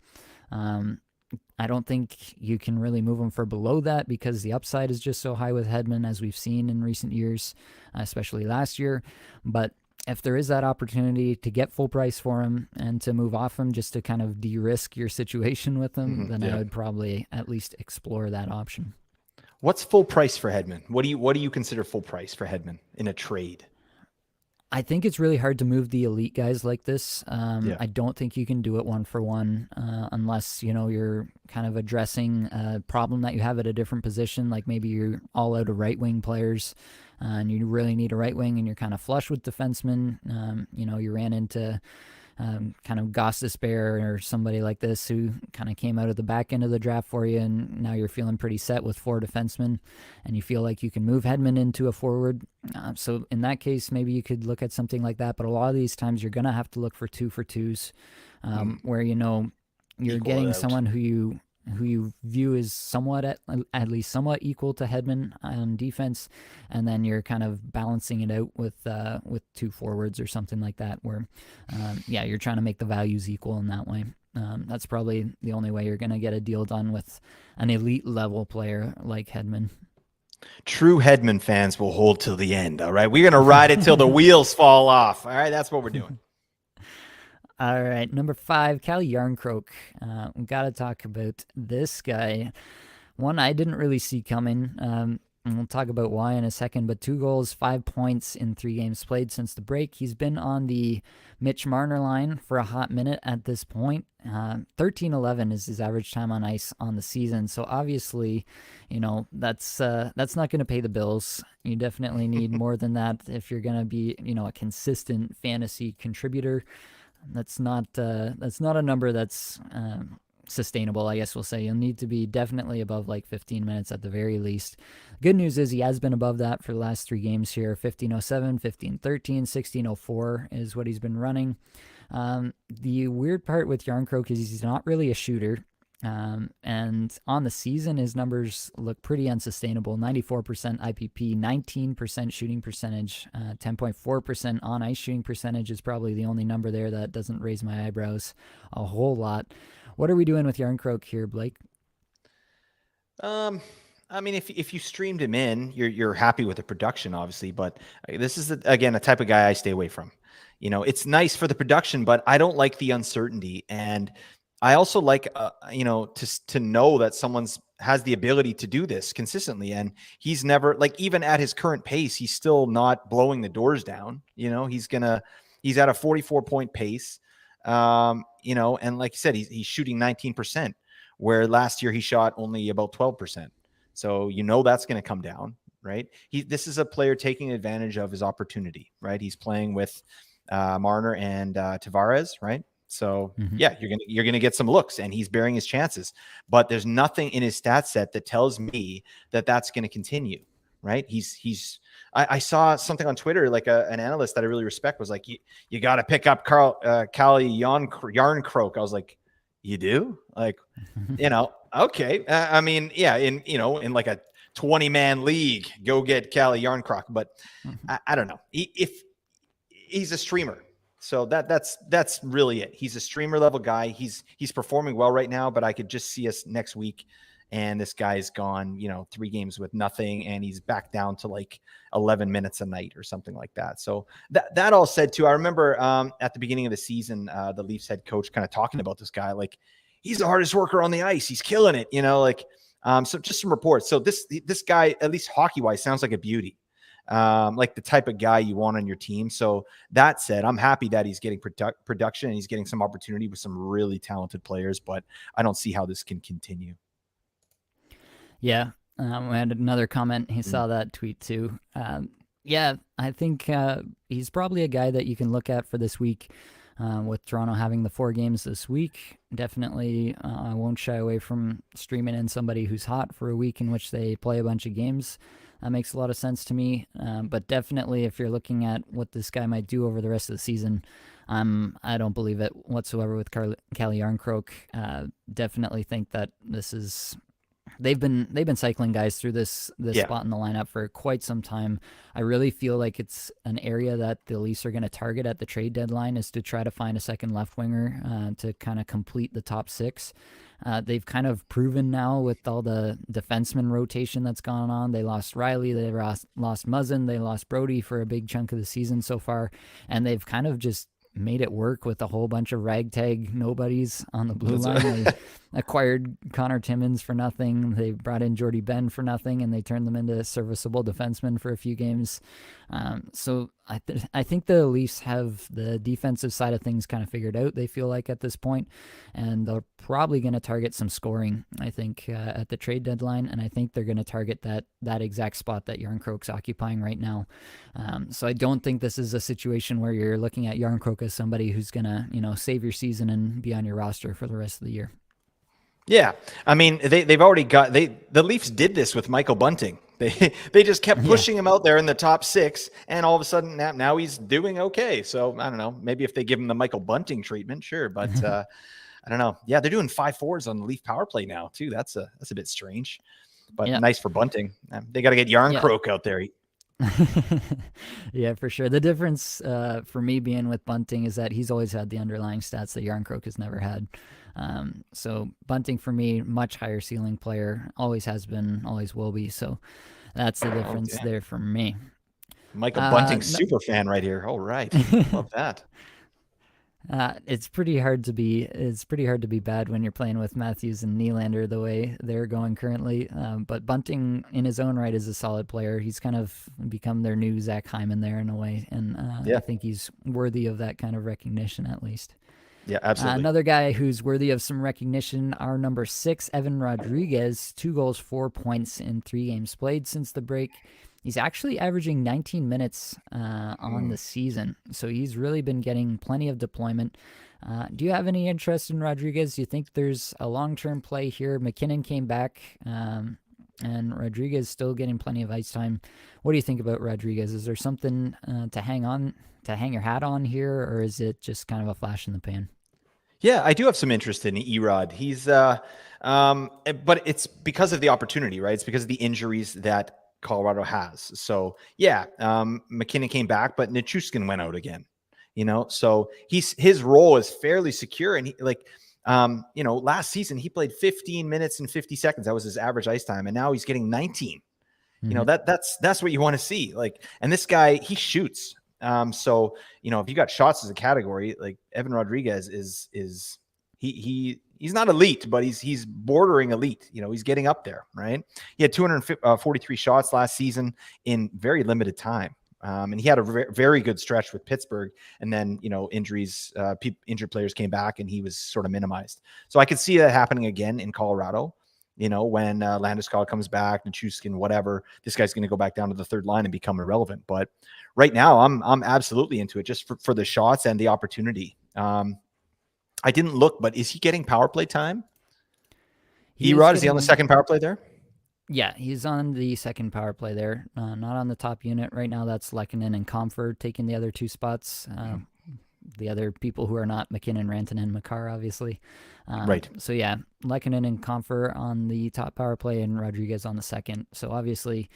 S1: I don't think you can really move him for below that because the upside is just so high with Hedman, as we've seen in recent years, especially last year. But if there is that opportunity to get full price for him and to move off him just to kind of de-risk your situation with him, then I would probably at least explore that option.
S2: What's full price for Hedman? What do you consider full price for Hedman in a trade?
S1: I think it's really hard to move the elite guys like this. I don't think you can do it one for one unless, you're kind of addressing a problem that you have at a different position. Like maybe you're all out of right wing players and you really need a right wing and you're kind of flush with defensemen. You ran into kind of Gostisbehere or somebody like this who kind of came out of the back end of the draft for you, and now you're feeling pretty set with 4 defensemen, and you feel like you can move Hedman into a forward. So in that case, maybe you could look at something like that, but a lot of these times you're going to have to look for 2 for 2s, where you're getting someone who you view as somewhat at least somewhat equal to Hedman on defense, and then you're kind of balancing it out with 2 forwards or something like that, where you're trying to make the values equal in that way. That's probably the only way you're going to get a deal done with an elite level player like Hedman.
S2: True Hedman fans will hold till the end. All right, we're going to ride it till the wheels fall off. All right, that's what we're doing.
S1: All right, number 5, Calle Jarnkrok. We got to talk about this guy. One I didn't really see coming, and we'll talk about why in a second, but 2 goals, 5 points in 3 games played since the break. He's been on the Mitch Marner line for a hot minute at this point. 13-11 is his average time on ice on the season, so obviously, that's not going to pay the bills. You definitely need more than that if you're going to be, a consistent fantasy contributor. That's not a number that's sustainable, I guess we'll say. You'll need to be definitely above like 15 minutes at the very least. Good news is he has been above that for the last 3 games here. 15:07, 15:13, 16:04 is what he's been running. The weird part with Jarnkrok is he's not really a shooter. And on the season, his numbers look pretty unsustainable. 94% IPP, 19% shooting percentage, 10.4% on ice shooting percentage is probably the only number there that doesn't raise my eyebrows a whole lot. What are we doing with Jarnkrok here, Blake?
S2: I mean, if you streamed him in, you're happy with the production, obviously, but this is again a type of guy I stay away from. It's nice for the production, but I don't like the uncertainty, and I also like, to know that someone's has the ability to do this consistently. And he's never, like, even at his current pace, he's still not blowing the doors down. He's at a 44-point pace, and like you said, he's shooting 19%, where last year he shot only about 12%. So, that's going to come down, right? This is a player taking advantage of his opportunity, right? He's playing with Marner and Tavares, right? So you're gonna get some looks, and he's bearing his chances. But there's nothing in his stat set that tells me that that's going to continue, right? I saw something on Twitter, like an analyst that I really respect was like, you got to pick up Calle Jarnkrok. I was like, you do? Like, okay. I mean, yeah, in like a 20-man league, go get Calle Jarnkrok. But I don't know if he's a streamer. So that's really it. He's a streamer level guy. He's performing well right now, but I could just see us next week and this guy's gone, 3 games with nothing and he's back down to like 11 minutes a night or something like that. So that all said too, I remember at the beginning of the season, the Leafs head coach kind of talking about this guy, like he's the hardest worker on the ice. He's killing it, so just some reports. So this guy, at least hockey wise, sounds like a beauty. Like the type of guy you want on your team. So that said, I'm happy that he's getting production and he's getting some opportunity with some really talented players, but I don't see how this can continue.
S1: Yeah. We had another comment. He saw that tweet too. Yeah, I think he's probably a guy that you can look at for this week. With Toronto having the 4 games this week, definitely I won't shy away from streaming in somebody who's hot for a week in which they play a bunch of games. That makes a lot of sense to me. But definitely if you're looking at what this guy might do over the rest of the season, I don't believe it whatsoever with Calle Jarnkrok. Definitely think that this is... They've been cycling guys through this spot in the lineup for quite some time. I really feel like it's an area that the Leafs are going to target at the trade deadline, is to try to find a second left winger to kind of complete the top 6. They've kind of proven now with all the defenseman rotation that's gone on. They lost Riley, they lost Muzzin, they lost Brody for a big chunk of the season so far, and they've kind of just made it work with a whole bunch of ragtag nobodies on the blue line. They acquired Connor Timmins for nothing. They brought in Jordy Ben for nothing, and they turned them into serviceable defensemen for a few games. So I think the Leafs have the defensive side of things kind of figured out, they feel like, at this point, and they're probably going to target some scoring, I think, at the trade deadline, and I think they're going to target that exact spot that Jarnkrok's occupying right now. So I don't think this is a situation where you're looking at Jarnkrok as somebody who's going to, save your season and be on your roster for the rest of the year.
S2: Yeah, I mean, they've already got the Leafs did this with Michael Bunting. They just kept pushing him out there in the top 6, and all of a sudden now he's doing okay. So I don't know, maybe if they give him the Michael Bunting treatment, sure, but I don't know. Yeah, they're doing 5-4s on the Leaf power play now too. That's a bit strange, but nice for Bunting. They got to get Jarnkrok out there.
S1: Yeah, for sure. The difference for me being with Bunting is that he's always had the underlying stats that Jarnkrok has never had. So Bunting for me, much higher ceiling player, always has been, always will be. So that's the difference there for me.
S2: Michael Bunting, super fan right here. All right, love that.
S1: It's pretty hard to be bad when you're playing with Matthews and Nylander the way they're going currently. But Bunting in his own right is a solid player. He's kind of become their new Zach Hyman there in a way. And I think he's worthy of that kind of recognition at least.
S2: Yeah, absolutely.
S1: Another guy who's worthy of some recognition, our number 6, Evan Rodriguez, 2 goals, 4 points in 3 games played since the break. He's actually averaging 19 minutes on the season, so he's really been getting plenty of deployment. Do you have any interest in Rodriguez? Do you think there's a long-term play here? McKinnon came back, and Rodriguez still getting plenty of ice time. What do you think about Rodriguez? Is there something to hang your hat on here, or is it just kind of a flash in the pan?
S2: Yeah, I do have some interest in Erod. He's, but it's because of the opportunity, right? It's because of the injuries that Colorado has. So yeah, McKinnon came back, but Nichushkin went out again. So his role is fairly secure, and he last season he played 15 minutes and 50 seconds. That was his average ice time, and now he's getting 19. That's what you want to see. And this guy, he shoots. So if you got shots as a category, like Evan Rodriguez he's not elite, but he's bordering elite. He's getting up there, right? He had 243 shots last season in very limited time. And he had a very good stretch with Pittsburgh, and then, injuries, injured players came back and he was sort of minimized. So I could see that happening again in Colorado. When Landeskog comes back, Nichushkin, whatever, this guy's going to go back down to the third line and become irrelevant. But right now, I'm absolutely into it just for the shots and the opportunity. I didn't look, but is he getting power play time? Erod, is he on the second power play there?
S1: Yeah, he's on the second power play there. Not on the top unit right now. That's Lehkonen and Comfort taking the other 2 spots. The other people who are not McKinnon, Rantanen, Makar, obviously.
S2: Right.
S1: So yeah, Lehkonen and Comfort on the top power play and Rodriguez on the second. So obviously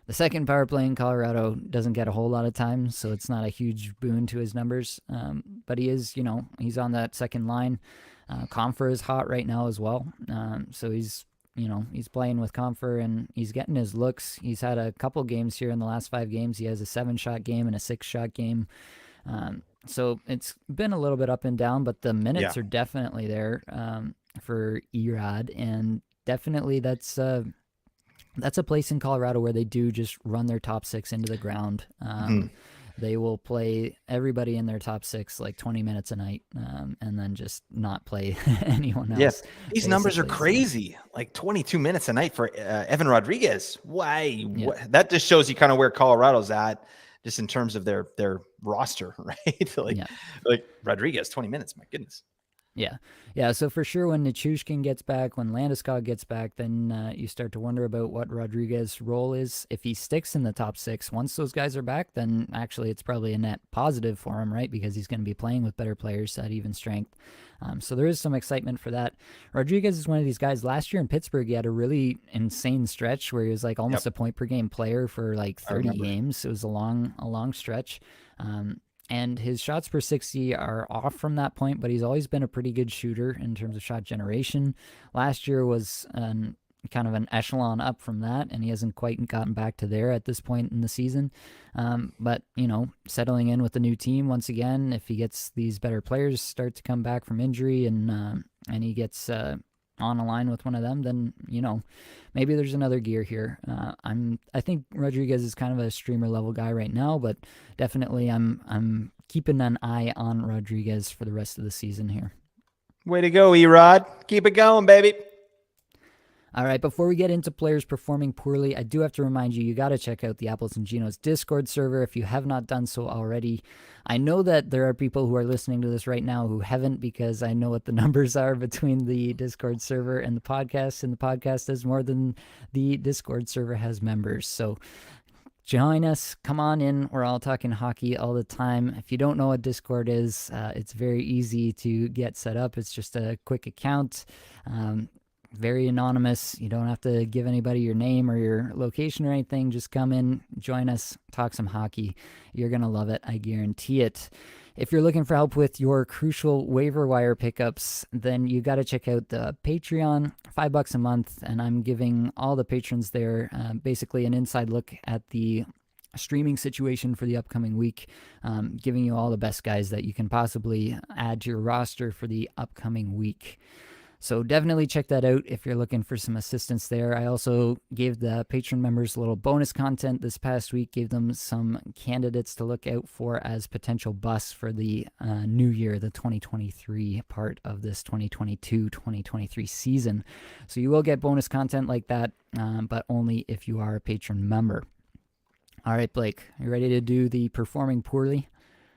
S1: The second power play in Colorado doesn't get a whole lot of time, so it's not a huge boon to his numbers. But he is, he's on that second line. Comfer is hot right now as well. So he's playing with Comfer and he's getting his looks. He's had a couple games here in the last 5 games. He has a 7-shot game and a 6-shot game. So it's been a little bit up and down, but the minutes are definitely there for Erod, and definitely that's a place in Colorado where they do just run their top 6 into the ground. They will play everybody in their top 6 like 20 minutes a night, and then just not play anyone else.
S2: Yes, these numbers are crazy. Like 22 minutes a night for Evan Rodriguez. Why? Yeah. That just shows you kind of where Colorado's at, just in terms of their roster, right? Like Rodriguez, 20 minutes. My goodness.
S1: Yeah. So for sure, when Nichushkin gets back, when Landeskog gets back, then you start to wonder about what Rodriguez's role is. If he sticks in the top 6, once those guys are back, then actually it's probably a net positive for him, right? Because he's going to be playing with better players at even strength. So there is some excitement for that. Rodriguez is one of these guys. Last year in Pittsburgh, he had a really insane stretch where he was like almost a point per game player for like 30 games. It was a long stretch. And his shots per 60 are off from that point, but he's always been a pretty good shooter in terms of shot generation. Last year was kind of an echelon up from that, and he hasn't quite gotten back to there at this point in the season. But, settling in with the new team once again, if he gets these better players start to come back from injury and he gets on a line with one of them, then, maybe there's another gear here. I think Rodriguez is kind of a streamer level guy right now, but definitely I'm keeping an eye on Rodriguez for the rest of the season here.
S2: Way to go, Erod. Keep it going, baby.
S1: All right, before we get into players performing poorly, I do have to remind you got to check out the Apples and Ginos Discord server if you have not done so already. I know that there are people who are listening to this right now who haven't, because I know what the numbers are between the Discord server and the podcast has more than the Discord server has members. So join us, come on in. We're all talking hockey all the time. If you don't know what Discord is, it's very easy to get set up. It's just a quick account. Very anonymous. You don't have to give anybody your name or your location or anything. Just come in, join us, talk some hockey. You're going to love it. I guarantee it. If you're looking for help with your crucial waiver wire pickups, then you got to check out the Patreon, $5 a month. And I'm giving all the patrons there basically an inside look at the streaming situation for the upcoming week, giving you all the best guys that you can possibly add to your roster for the upcoming week. So definitely check that out if you're looking for some assistance there. I also gave the patron members a little bonus content this past week, gave them some candidates to look out for as potential busts for the new year, the 2023 part of this 2022-2023 season. So you will get bonus content like that, but only if you are a patron member. All right, Blake, you ready to do the performing poorly?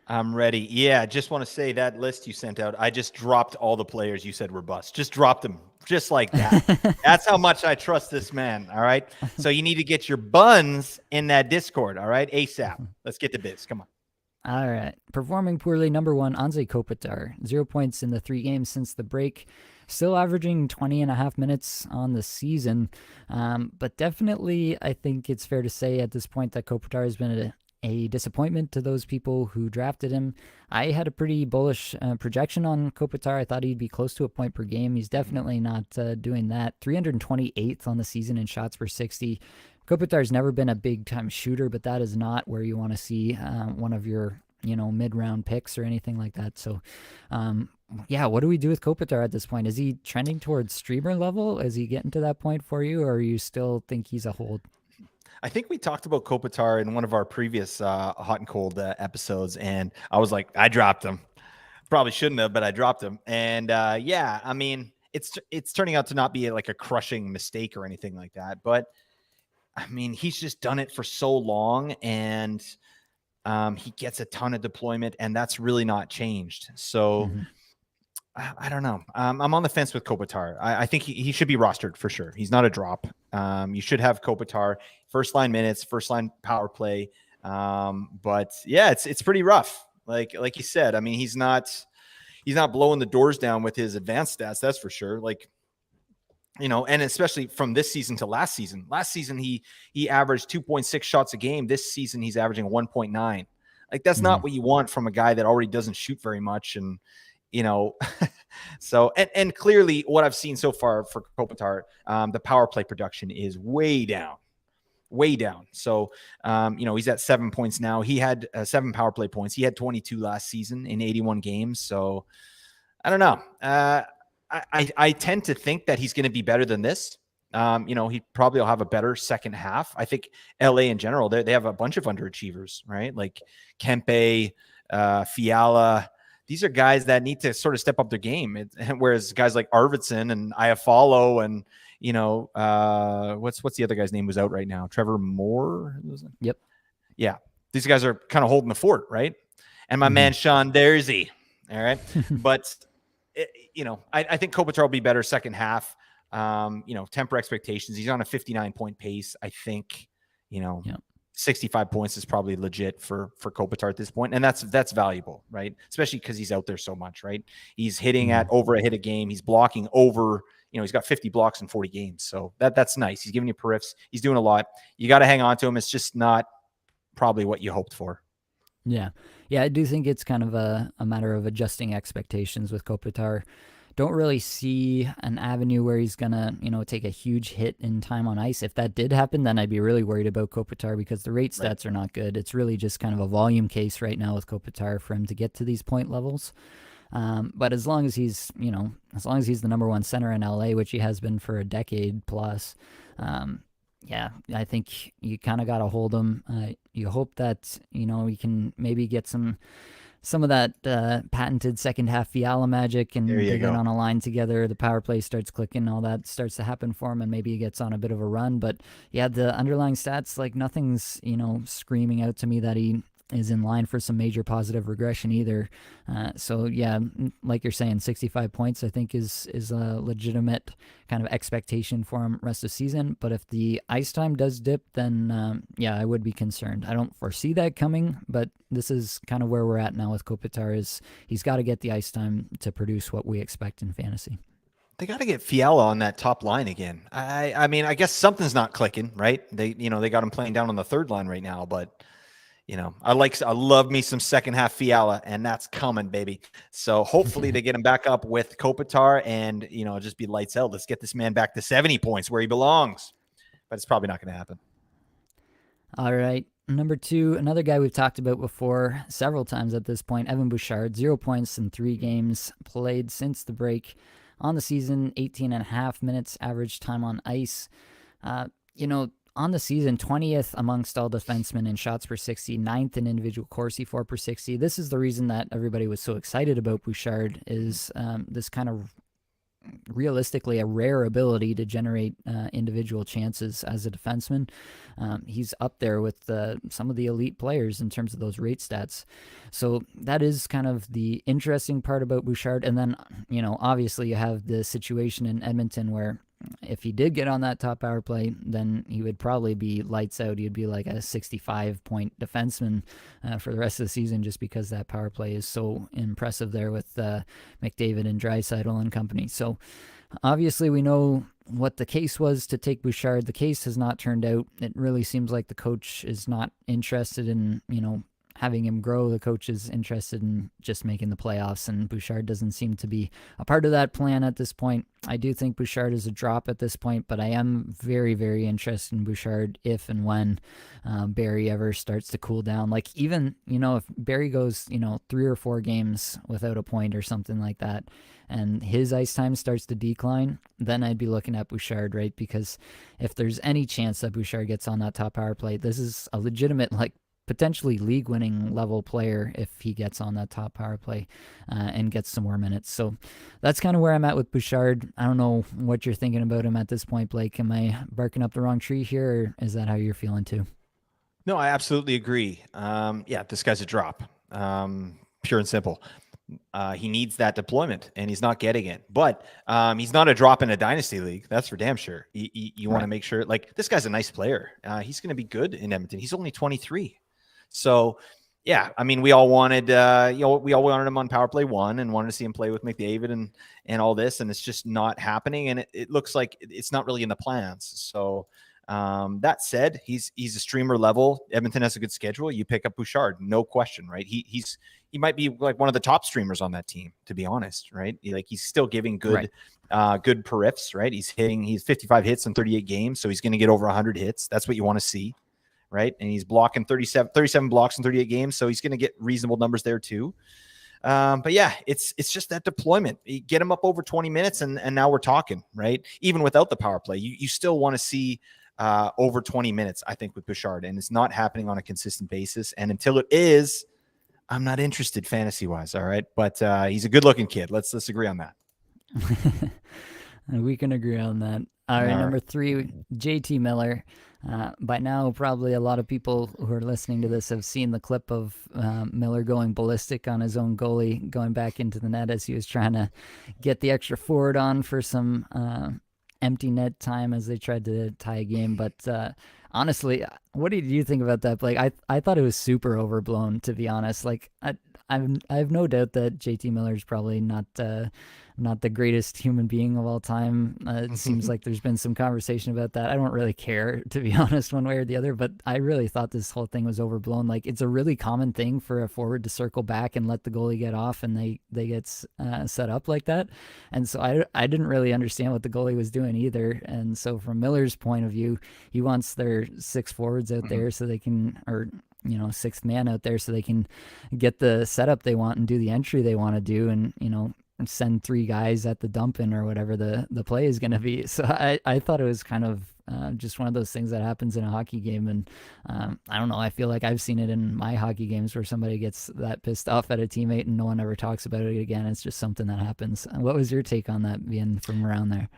S2: I'm ready. Yeah, just want to say that list you sent out, I just dropped all the players you said were busts. Just dropped them just like that. That's how much I trust this man, all right? So you need to get your buns in that Discord, all right? ASAP. Let's get to biz. Come on.
S1: All right. Performing poorly, number 1, Anze Kopitar. 0 points in the 3 games since the break. Still averaging 20 and a half minutes on the season. But definitely, I think it's fair to say at this point that Kopitar has been a disappointment to those people who drafted him. I had a pretty bullish projection on Kopitar. I thought he'd be close to a point per game. He's definitely not doing that. 328th on the season in shots per 60. Kopitar's never been a big-time shooter, but that is not where you want to see one of your mid-round picks or anything like that. So, what do we do with Kopitar at this point? Is he trending towards streamer level? Is he getting to that point for you, or you still think he's a hold?
S2: I think we talked about Kopitar in one of our previous hot and cold episodes, and I was like, I dropped him. Probably shouldn't have, but I dropped him. And I mean, it's turning out to not be like a crushing mistake or anything like that. But I mean, he's just done it for so long, and he gets a ton of deployment, and that's really not changed. So I don't know. I'm on the fence with Kopitar. I think he should be rostered for sure. He's not a drop. You should have Kopitar first line minutes, first line power play. But yeah, it's pretty rough. Like you said, I mean, he's not blowing the doors down with his advanced stats. That's for sure. Like and especially from this season to last season. Last season, he averaged 2.6 shots a game. This season, he's averaging 1.9. Like, that's not what you want from a guy that already doesn't shoot very much. And, so, and clearly what I've seen so far for Kopitar, the power play production is way down. So, he's at 7 points now. He had 7 power play points. He had 22 last season in 81 games. So I don't know. I tend to think that he's going to be better than this. He probably will have a better second half. I think LA in general, they have a bunch of underachievers, right? Like Kempe, Fiala. These are guys that need to sort of step up their game. Whereas guys like Arvidsson and Iafallo and, what's the other guy's name who's out right now? Trevor Moore?
S1: Yep.
S2: Yeah. These guys are kind of holding the fort, right? And my man, Sean Dersey. All right. But, I think Kopitar will be better second half. Temper expectations. He's on a 59-point pace. I think, 65 points is probably legit for Kopitar at this point. And that's valuable, right? Especially because he's out there so much, right? He's hitting at over a hit a game. He's blocking over, he's got 50 blocks in 40 games. So that's nice. He's giving you periffs. He's doing a lot. You got to hang on to him. It's just not probably what you hoped for.
S1: Yeah. Yeah, I do think it's kind of a matter of adjusting expectations with Kopitar. Don't really see an avenue where he's going to, take a huge hit in time on ice. If that did happen, then I'd be really worried about Kopitar because the rate stats are not good. It's really just kind of a volume case right now with Kopitar for him to get to these point levels. But as long as he's, the number one center in LA, which he has been for a decade plus, I think you kind of got to hold him. You hope that, we can maybe get some of that patented second half Fiala magic and they get on a line together. The power play starts clicking, all that starts to happen for him, and maybe he gets on a bit of a run. But yeah, the underlying stats, like nothing's, screaming out to me that he is in line for some major positive regression either. So yeah, like you're saying, 65 points I think is a legitimate kind of expectation for him rest of season. But if the ice time does dip, then I would be concerned. I don't foresee that coming, but this is kind of where we're at now with Kopitar. Is he's got to get the ice time to produce what we expect in fantasy.
S2: They got to get Fiala on that top line again. I mean, I guess something's not clicking, right? They got him playing down on the third line right now, but I love me some second half Fiala, and that's coming, baby. So hopefully they get him back up with Kopitar and, just be lights out. Let's get this man back to 70 points where he belongs. But it's probably not going to happen.
S1: All right. Number 2, another guy we've talked about before several times at this point, Evan Bouchard, 0 points in 3 games played since the break on the season, 18.5 minutes average time on ice. On the season, 20th amongst all defensemen in shots per 60, 9th in individual Corsi, 4 per 60. This is the reason that everybody was so excited about Bouchard, is this kind of realistically a rare ability to generate individual chances as a defenseman. He's up there with some of the elite players in terms of those rate stats. So that is kind of the interesting part about Bouchard. And then, obviously you have the situation in Edmonton where if he did get on that top power play, then he would probably be lights out. He'd be like a 65-point defenseman for the rest of the season, just because that power play is so impressive there with McDavid and Draisaitl and company. So obviously we know what the case was to take Bouchard. The case has not turned out. It really seems like the coach is not interested in, having him grow. The coach is interested in just making the playoffs, and Bouchard doesn't seem to be a part of that plan at this point. I do think Bouchard is a drop at this point, but I am very, very interested in Bouchard if and when Barrie ever starts to cool down. Like, even, if Barrie goes, 3 or 4 games without a point or something like that, and his ice time starts to decline, then I'd be looking at Bouchard, right? Because if there's any chance that Bouchard gets on that top power play, this is a legitimate, potentially league-winning level player if he gets on that top power play and gets some more minutes. So that's kind of where I'm at with Bouchard. I don't know what you're thinking about him at this point, Blake. Am I barking up the wrong tree here, or is that how you're feeling too?
S2: No, I absolutely agree. This guy's a drop, pure and simple. He needs that deployment, and he's not getting it. But he's not a drop in a dynasty league. That's for damn sure. You want to make sure, this guy's a nice player. He's going to be good in Edmonton. He's only 23. So Yeah, I mean, we all wanted, we all wanted him on power play one and wanted to see him play with McDavid and all this, and it's just not happening. And it looks like it's not really in the plans. So that said, he's a streamer level. Edmonton has a good schedule. You pick up Bouchard, no question, right? He might be like one of the top streamers on that team, to be honest, right? He's still giving good, good periffs, right? He's 55 hits in 38 games, so he's going to get over 100 hits. That's what you want to see. Right. And he's blocking 37 blocks in 38 games. So he's going to get reasonable numbers there too. But yeah, it's just that deployment. You get him up over 20 minutes and now we're talking, right? Even without the power play, you still want to see over 20 minutes, I think, with Bouchard. And it's not happening on a consistent basis. And until it is, I'm not interested fantasy wise. All right. But he's a good looking kid. Let's agree on that.
S1: We can agree on that. All right, number 3, JT Miller. By now, probably a lot of people who are listening to this have seen the clip of Miller going ballistic on his own goalie, going back into the net as he was trying to get the extra forward on for some empty net time as they tried to tie a game. But honestly, what did you think about that, Blake? I thought it was super overblown, to be honest. Like, I have no doubt that JT Miller is probably not the greatest human being of all time. It seems like there's been some conversation about that. I don't really care, to be honest, one way or the other, but I really thought this whole thing was overblown. Like, it's a really common thing for a forward to circle back and let the goalie get off, and they get set up like that. And so I didn't really understand what the goalie was doing either. And so from Miller's point of view, he wants their 6 forwards out there so they can, or sixth man out there so they can get the setup they want and do the entry they want to do, and send 3 guys at the dump in or whatever the play is going to be. So I thought it was kind of just one of those things that happens in a hockey game. And I don't know, I feel like I've seen it in my hockey games where somebody gets that pissed off at a teammate and no one ever talks about it again. It's just something that happens. What was your take on that, being from around there?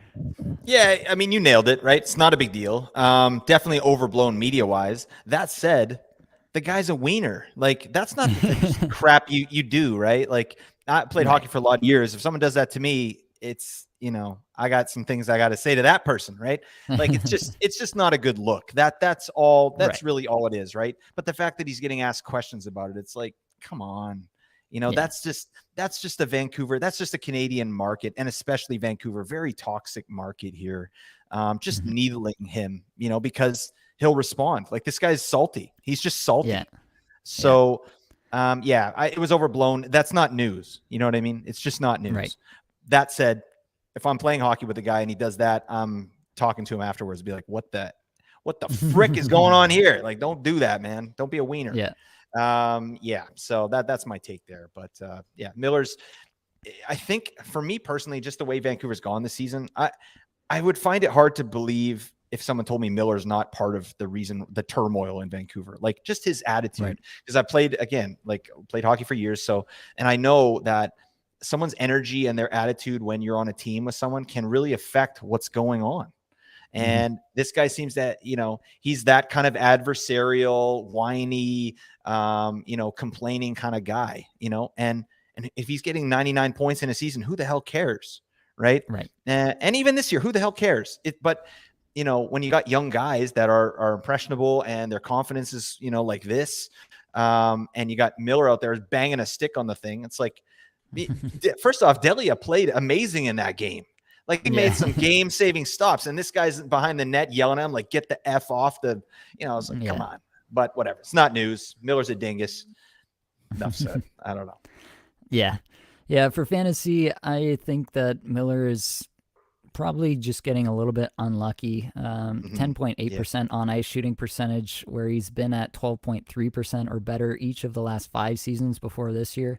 S2: Yeah, I mean, you nailed it, right? It's not a big deal. Definitely overblown media wise. That said, the guy's a wiener. Like, that's not the crap you do, right? Like, I played hockey for a lot of years. If someone does that to me, it's, I got some things I got to say to that person, right? Like, it's just not a good look. That's really all it is, right? But the fact that he's getting asked questions about it, it's like, come on. That's just a Vancouver, that's just a Canadian market, and especially Vancouver, very toxic market here. Just needling him, because he'll respond. Like, this guy's salty. He's just salty. Yeah. So, it was overblown. That's not news. You know what I mean? It's just not news. Right. That said, if I'm playing hockey with a guy and he does that, I'm talking to him afterwards, be like, what the frick is going on here? Like, don't do that, man. Don't be a wiener. Yeah. So that's my take there. But Miller's, I think for me personally, just the way Vancouver's gone this season, I would find it hard to believe if someone told me Miller's not part of the reason, the turmoil in Vancouver, like just his attitude. Because I played hockey for years. So, and I know that someone's energy and their attitude when you're on a team with someone can really affect what's going on. And this guy seems that, he's that kind of adversarial, whiny, complaining kind of guy, and if he's getting 99 points in a season, who the hell cares? Right. And even this year, who the hell cares? But when you got young guys that are impressionable and their confidence is, like this, and you got Miller out there banging a stick on the thing, it's like, first off, Delia played amazing in that game. Like, he made some game-saving stops, and this guy's behind the net yelling at him, like, get the F off the, I was like, come on. But whatever. It's not news. Miller's a dingus. Enough said. I don't know.
S1: Yeah, for fantasy, I think that Miller is probably just getting a little bit unlucky. 10.8% on ice shooting percentage, where he's been at 12.3% or better each of the last 5 seasons before this year.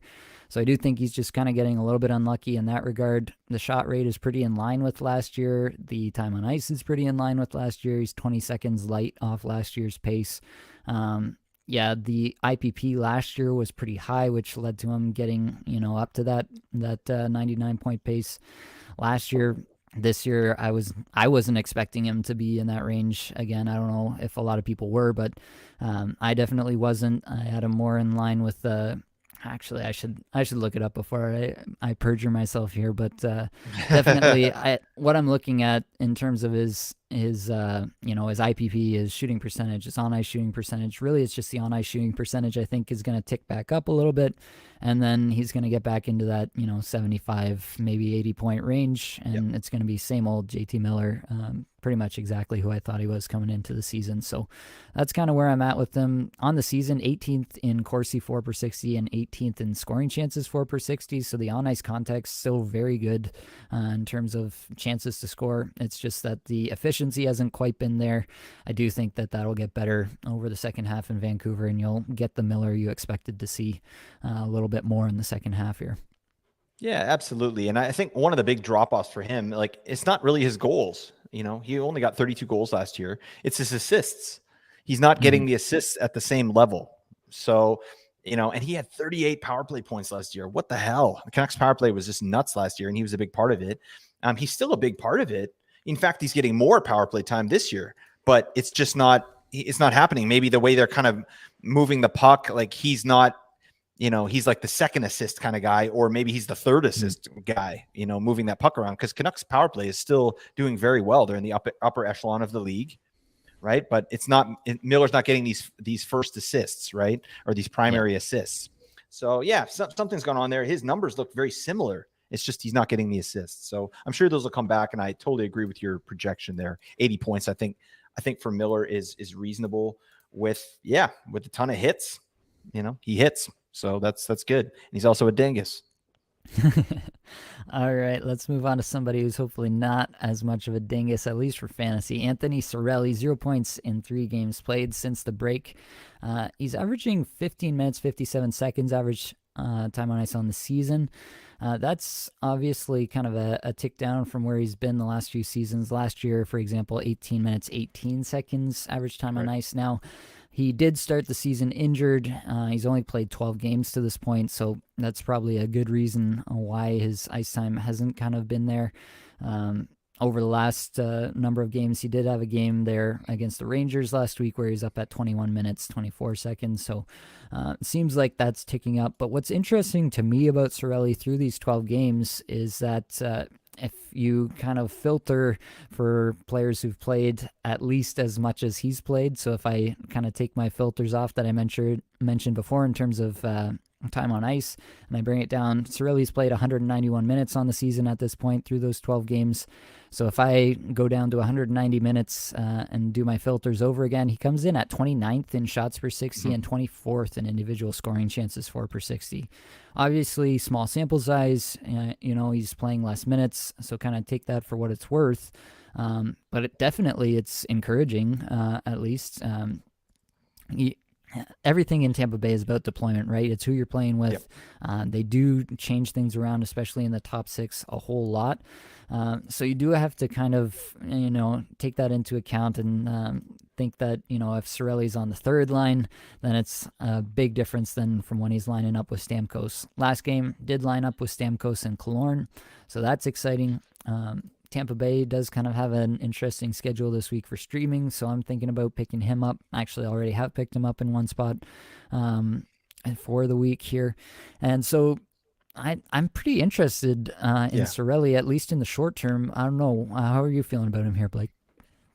S1: So I do think he's just kind of getting a little bit unlucky in that regard. The shot rate is pretty in line with last year. The time on ice is pretty in line with last year. He's 20 seconds light off last year's pace. The IPP last year was pretty high, which led to him getting, up to that 99-point pace last year. This year, I wasn't expecting him to be in that range again. I don't know if a lot of people were, but I definitely wasn't. I had him more in line with actually, I should look it up before I perjure myself here. But definitely, what I'm looking at in terms of his his his IPP, his shooting percentage, his on ice shooting percentage. Really, it's just the on ice shooting percentage I think is going to tick back up a little bit, and then he's going to get back into that 75 maybe 80 point range, and it's going to be same old JT Miller, pretty much exactly who I thought he was coming into the season. So that's kind of where I'm at with them on the season. 18th in Corsi 4 per 60 and 18th in scoring chances 4 per 60. So the on ice context still very good in terms of chances to score. It's just that the efficiency hasn't quite been there. I do think that that'll get better over the second half in Vancouver, and you'll get the Miller you expected to see a little bit more in the second half here.
S2: Yeah, absolutely. And I think one of the big drop-offs for him, like, it's not really his goals. He only got 32 goals last year. It's his assists. He's not getting the assists at the same level. So, and he had 38 power play points last year. What the hell? The Canucks power play was just nuts last year, and he was a big part of it. He's still a big part of it. In fact, he's getting more power play time this year, but it's just not happening. Maybe the way they're kind of moving the puck, like he's not, he's like the second assist kind of guy, or maybe he's the third assist guy, moving that puck around, because Canucks power play is still doing very well. They're in the upper echelon of the league, right? But Miller's not getting these first assists, right? Or these primary assists. So yeah, something's going on there. His numbers look very similar. It's just he's not getting the assists. So I'm sure those will come back, and I totally agree with your projection there. 80 points, I think for Miller is reasonable with a ton of hits. He hits. So that's good. And he's also a dingus.
S1: All right, let's move on to somebody who's hopefully not as much of a dingus, at least for fantasy. Anthony Cirelli, 0 points in 3 games played since the break. He's averaging 15 minutes, 57 seconds average time on ice on the season. That's obviously kind of a tick down from where he's been the last few seasons. Last year, for example, 18 minutes, 18 seconds average time on ice. Now, he did start the season injured. He's only played 12 games to this point, so that's probably a good reason why his ice time hasn't kind of been there. Over the last number of games, he did have a game there against the Rangers last week where he's up at 21 minutes, 24 seconds. So it seems like that's ticking up. But what's interesting to me about Cirelli through these 12 games is that if you kind of filter for players who've played at least as much as he's played, so if I kind of take my filters off that I mentioned before in terms of time on ice, and I bring it down, Cirelli's played 191 minutes on the season at this point through those 12 games. So if I go down to 190 minutes and do my filters over again, he comes in at 29th in shots per 60 and 24th in individual scoring chances 4 per 60. Obviously, small sample size, he's playing less minutes, so kind of take that for what it's worth. But it's encouraging, at least. Everything in Tampa Bay is about deployment, right? It's who you're playing with. They do change things around, especially in the top 6, a whole lot. So you do have to kind of, take that into account and think that, if Cirelli's on the third line, then it's a big difference than from when he's lining up with Stamkos. Last game did line up with Stamkos and Killorn, so that's exciting. Tampa Bay does kind of have an interesting schedule this week for streaming, so I'm thinking about picking him up. Actually, I already have picked him up in one spot for the week here. And so I'm pretty interested in Cirelli, at least in the short term. I don't know. How are you feeling about him here, Blake?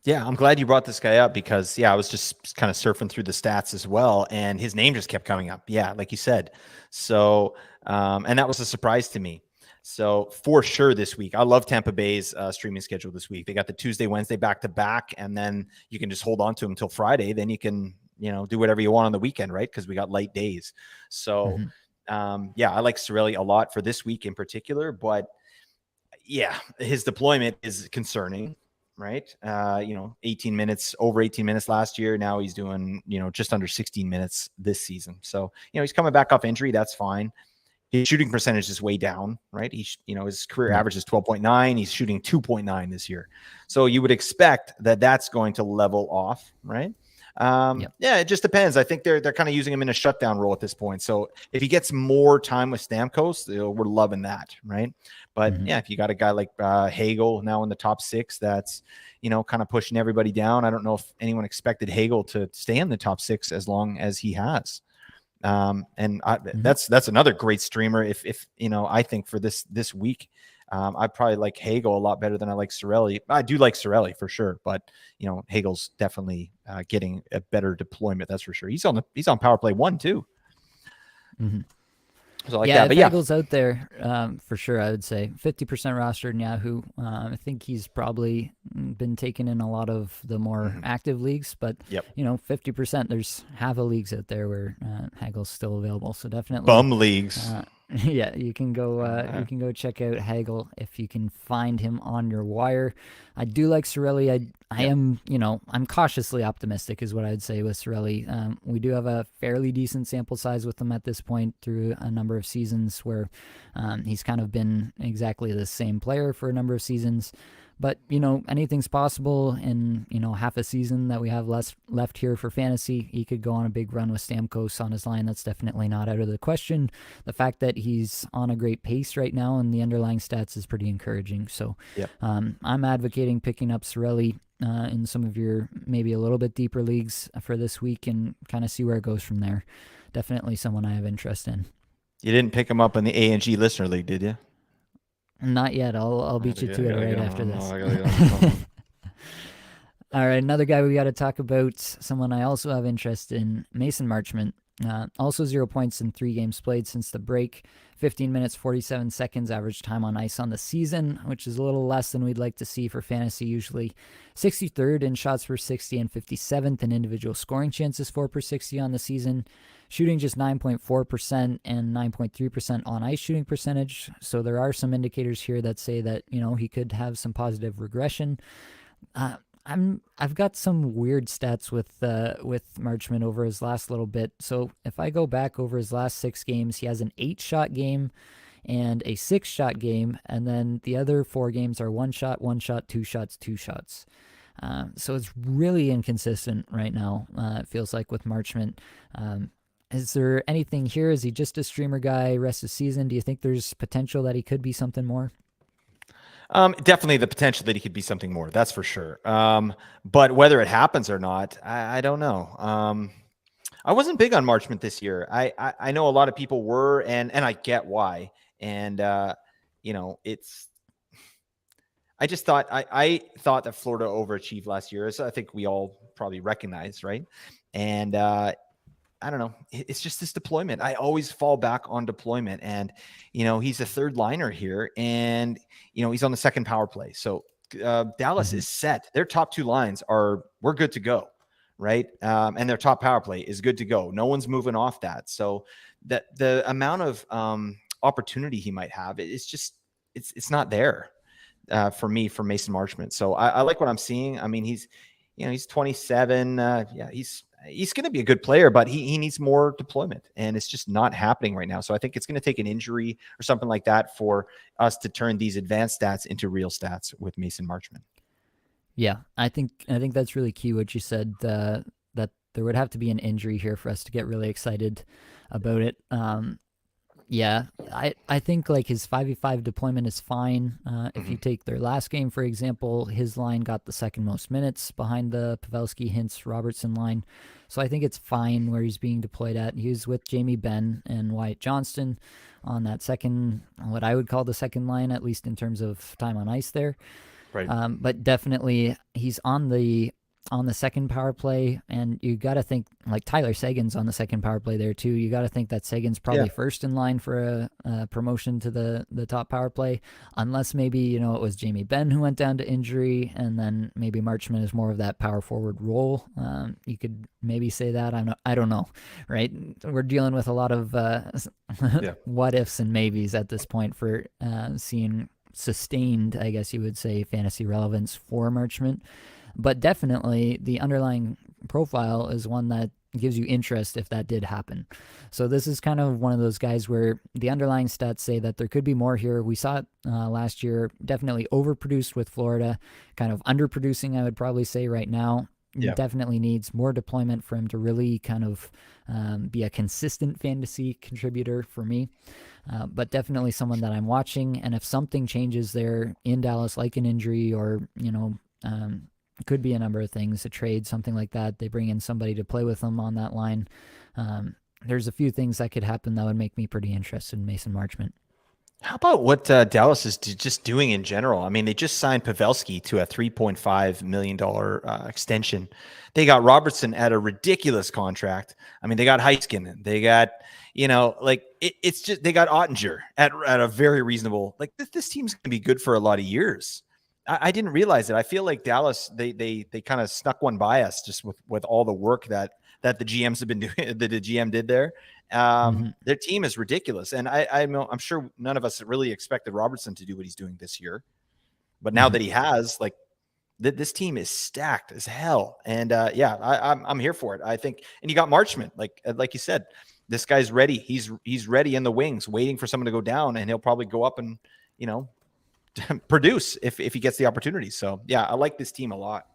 S2: Yeah, I'm glad you brought this guy up because, I was just kind of surfing through the stats as well, and his name just kept coming up. Yeah, like you said. So, and that was a surprise to me. So for sure this week, I love Tampa Bay's streaming schedule this week. They got the Tuesday, Wednesday back-to-back, and then you can just hold on to them until Friday. Then you can, do whatever you want on the weekend, right? Because we got light days. So, I like Cirelli a lot for this week in particular. But, his deployment is concerning, right? 18 minutes, over 18 minutes last year. Now he's doing, just under 16 minutes this season. So, he's coming back off injury. That's fine. His shooting percentage is way down, right? His career average is 12.9. He's shooting 2.9 this year. So you would expect that that's going to level off, right? It just depends. I think they're kind of using him in a shutdown role at this point. So if he gets more time with Stamkos, we're loving that, right? But if you got a guy like Hagel now in the top 6, that's, kind of pushing everybody down. I don't know if anyone expected Hagel to stay in the top 6 as long as he has. That's another great streamer. If I think for this week, I probably like Hagel a lot better than I like Cirelli. I do like Cirelli for sure, but Hagel's definitely getting a better deployment. That's for sure. He's on power play 1 too.
S1: Mm-hmm.
S2: So I like
S1: Yeah,
S2: that.
S1: if
S2: But yeah,
S1: Hagel's out there, for sure, I would say 50% rostered in Yahoo. I think he's probably been taken in a lot of the more active leagues, but
S2: yep.
S1: 50%. There's half of leagues out there where Hagel's still available. So definitely,
S2: Bum leagues.
S1: yeah, you can go check out Hagel if you can find him on your wire. I do like Cirelli. I am, I'm cautiously optimistic is what I'd say with Cirelli. We do have a fairly decent sample size with him at this point through a number of seasons where he's kind of been exactly the same player for a number of seasons. But, anything's possible in, half a season that we have left here for fantasy. He could go on a big run with Stamkos on his line. That's definitely not out of the question. The fact that he's on a great pace right now and the underlying stats is pretty encouraging. So I'm advocating picking up Cirelli in some of your maybe a little bit deeper leagues for this week and kind of see where it goes from there. Definitely someone I have interest in.
S2: You didn't pick him up in the A&G Listener League, did you?
S1: Not yet. I'll beat you to it right after this. All right, another guy we got to talk about, someone I also have interest in, Mason Marchment. Also 0 points in 3 games played since the break. 15 minutes, 47 seconds average time on ice on the season, which is a little less than we'd like to see for fantasy usually. 63rd in shots per 60 and 57th in individual scoring chances 4 per 60 on the season. Shooting just 9.4% and 9.3% on ice shooting percentage. So there are some indicators here that say that, he could have some positive regression. I've got some weird stats with Marchment over his last little bit. So if I go back over his last 6 games, he has an 8-shot game and a 6-shot game, and then the other 4 games are 1 shot, 1 shot, 2 shots, 2 shots. So it's really inconsistent right now. It feels like with Marchment. Is there anything here? Is he just a streamer guy rest of the season? Do you think there's potential that he could be something more?
S2: Definitely the potential that he could be something more. That's for sure. But whether it happens or not, I don't know. I wasn't big on Marchment this year. I know a lot of people were, and I get why. And it's. I just thought I thought that Florida overachieved last year, as I think we all probably recognize, right? And I don't know. It's just this deployment. I always fall back on deployment. And, he's a third liner here and, he's on the second power play. So Dallas is set. Their top 2 lines we're good to go. Right. And their top power play is good to go. No one's moving off that. So the amount of opportunity he might have, it's not there for me, for Mason Marchment. So I like what I'm seeing. I mean, he's 27. He's going to be a good player, but he needs more deployment, and it's just not happening right now. So I think it's going to take an injury or something like that for us to turn these advanced stats into real stats with Mason Marchment.
S1: Yeah, I think that's really key what you said, that there would have to be an injury here for us to get really excited about it. Yeah, I think like his 5v5 deployment is fine. If you take their last game, for example, his line got the second most minutes behind the Pavelski, Hintz, Robertson line. So I think it's fine where he's being deployed at. He was with Jamie Benn and Wyatt Johnston on that second, what I would call the second line, at least in terms of time on ice there.
S2: Right.
S1: But definitely he's on the second power play, and you got to think like Tyler Seguin's on the second power play there too. You got to think that Seguin's probably first in line for a promotion to the top power play, unless maybe it was Jamie Benn who went down to injury, and then maybe Marchment is more of that power forward role. You could maybe say that. I don't know, right? We're dealing with a lot of what ifs and maybes at this point for seeing sustained, I guess you would say, fantasy relevance for Marchment. But definitely the underlying profile is one that gives you interest if that did happen. So this is kind of one of those guys where the underlying stats say that there could be more here. We saw it last year, definitely overproduced with Florida, kind of underproducing, I would probably say right now. Yeah. Definitely needs more deployment for him to really kind of be a consistent fantasy contributor for me. But definitely someone that I'm watching. And if something changes there in Dallas, like an injury or, could be a number of things, a trade, something like that. They bring in somebody to play with them on that line. There's a few things that could happen that would make me pretty interested in Mason Marchment.
S2: How about what Dallas is just doing in general? I mean, they just signed Pavelski to a $3.5 million extension. They got Robertson at a ridiculous contract. I mean, they got Heiskanen. They got, it's just they got Ottinger at a very reasonable. Like this team's going to be good for a lot of years. I didn't realize it. I feel like Dallas they kind of snuck one by us just with all the work that the GMs have been doing. That the GM did there. Their team is ridiculous, and I'm sure none of us really expected Robertson to do what he's doing this year. But now that he has, this team is stacked as hell, and I'm here for it. I think, and you got Marchment, like you said, this guy's ready. He's ready in the wings, waiting for someone to go down, and he'll probably go up and produce if he gets the opportunity. So yeah, I like this team a lot.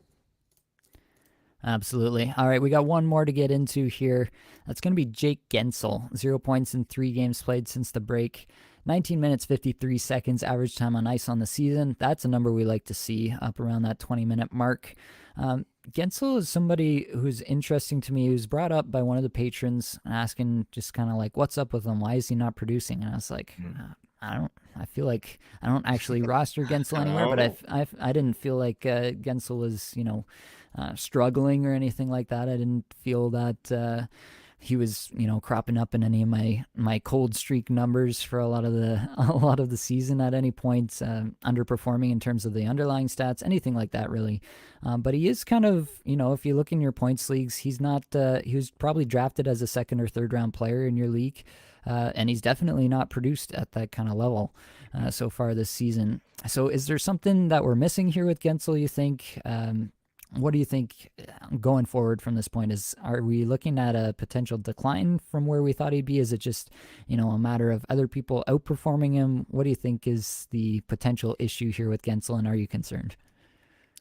S1: Absolutely. All right, we got one more to get into here. That's going to be Jake Gensel. 0 points in 3 games played since the break. 19 minutes, 53 seconds average time on ice on the season. That's a number we like to see, up around that 20-minute mark. Gensel is somebody who's interesting to me. He was brought up by one of the patrons asking just kind of like, what's up with him? Why is he not producing? And I was like, I feel like I don't actually roster Gensel anywhere, but I didn't feel like Gensel was, struggling or anything like that. I didn't feel that he was, cropping up in any of my cold streak numbers for a lot of the season at any point, underperforming in terms of the underlying stats, anything like that really. But he is kind of, if you look in your points leagues, he's not. He was probably drafted as a second or third round player in your league. And he's definitely not produced at that kind of level so far this season. So is there something that we're missing here with Gensel, you think? What do you think going forward from this point? Are we looking at a potential decline from where we thought he'd be? Is it just, a matter of other people outperforming him? What do you think is the potential issue here with Gensel, and are you concerned?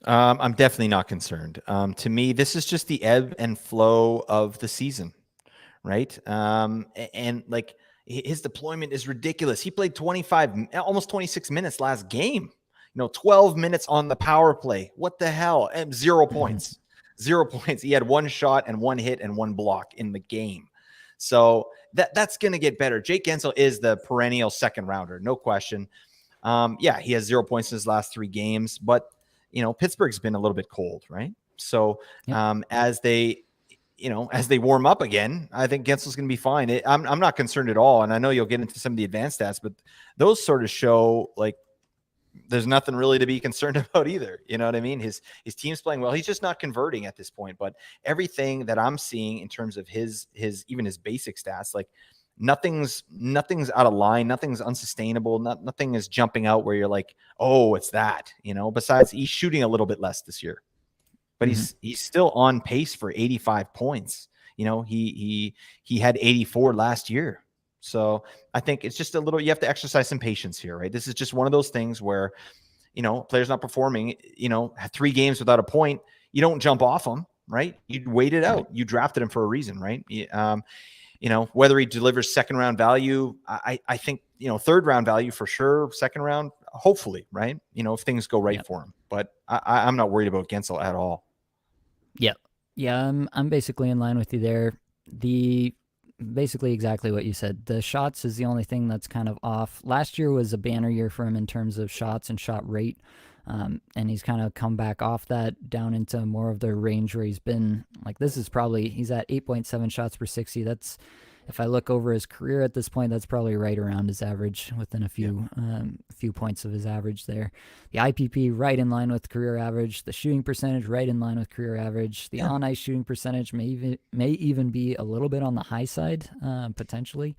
S2: I'm definitely not concerned. To me, this is just the ebb and flow of the season, right? And like his deployment is ridiculous. He played almost 26 minutes last game. 12 minutes on the power play. What the hell? And 0 points. 0 points. He had 1 shot and 1 hit and 1 block in the game. So that's going to get better. Jake Gensel is the perennial second rounder, no question. He has 0 points in his last 3 games, but Pittsburgh's been a little bit cold, right? So as they warm up again, I think Gensel's going to be fine. I'm not concerned at all. And I know you'll get into some of the advanced stats, but those sort of show like there's nothing really to be concerned about either. You know what I mean? His team's playing well. He's just not converting at this point. But everything that I'm seeing in terms of his even his basic stats, like nothing's out of line, nothing's unsustainable, nothing is jumping out where you're like, oh, it's that. Besides, he's shooting a little bit less this year, but he's still on pace for 85 points. He had 84 last year. So I think it's just you have to exercise some patience here, right? This is just one of those things where, players not performing, 3 games without a point, you don't jump off them, right? You wait it out. You drafted him for a reason, right? Whether he delivers second round value, I think, third round value for sure, second round, hopefully, right? If things go right for him. But I'm not worried about Gensel at all.
S1: Yeah, I'm basically in line with you there. Basically exactly what you said. The shots is the only thing that's kind of off. Last year was a banner year for him in terms of shots and shot rate. And he's kind of come back off that down into more of the range where he's been. Like he's at 8.7 shots per 60. That's, if I look over his career at this point, that's probably right around his average, within a few points of his average there. The IPP right in line with career average. The shooting percentage right in line with career average. The on ice shooting percentage may even be a little bit on the high side, potentially.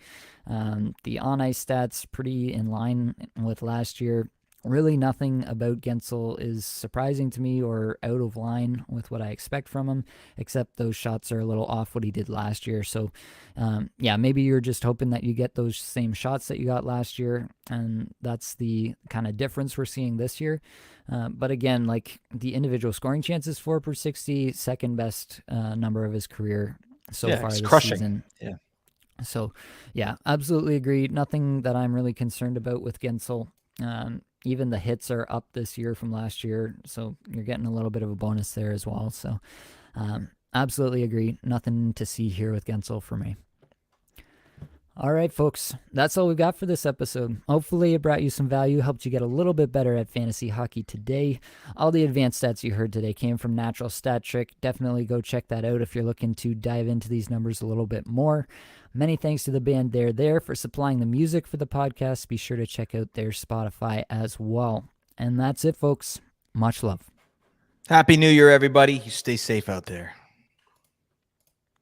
S1: The on ice stats pretty in line with last year. Really nothing about Gensel is surprising to me or out of line with what I expect from him, except those shots are a little off what he did last year. So, maybe you're just hoping that you get those same shots that you got last year, and that's the kind of difference we're seeing this year. But again, like the individual scoring chances, 4 per 60, second best number of his career so far this season.
S2: Yeah.
S1: So, absolutely agree. Nothing that I'm really concerned about with Gensel. Even the hits are up this year from last year, so you're getting a little bit of a bonus there as well. So absolutely agree. Nothing to see here with Gensel for me. All right, folks, that's all we've got for this episode. Hopefully, it brought you some value, helped you get a little bit better at fantasy hockey today. All the advanced stats you heard today came from Natural Stat Trick. Definitely go check that out if you're looking to dive into these numbers a little bit more. Many thanks to the band There for supplying the music for the podcast. Be sure to check out their Spotify as well. And that's it, folks. Much love.
S2: Happy New Year, everybody. You stay safe out there.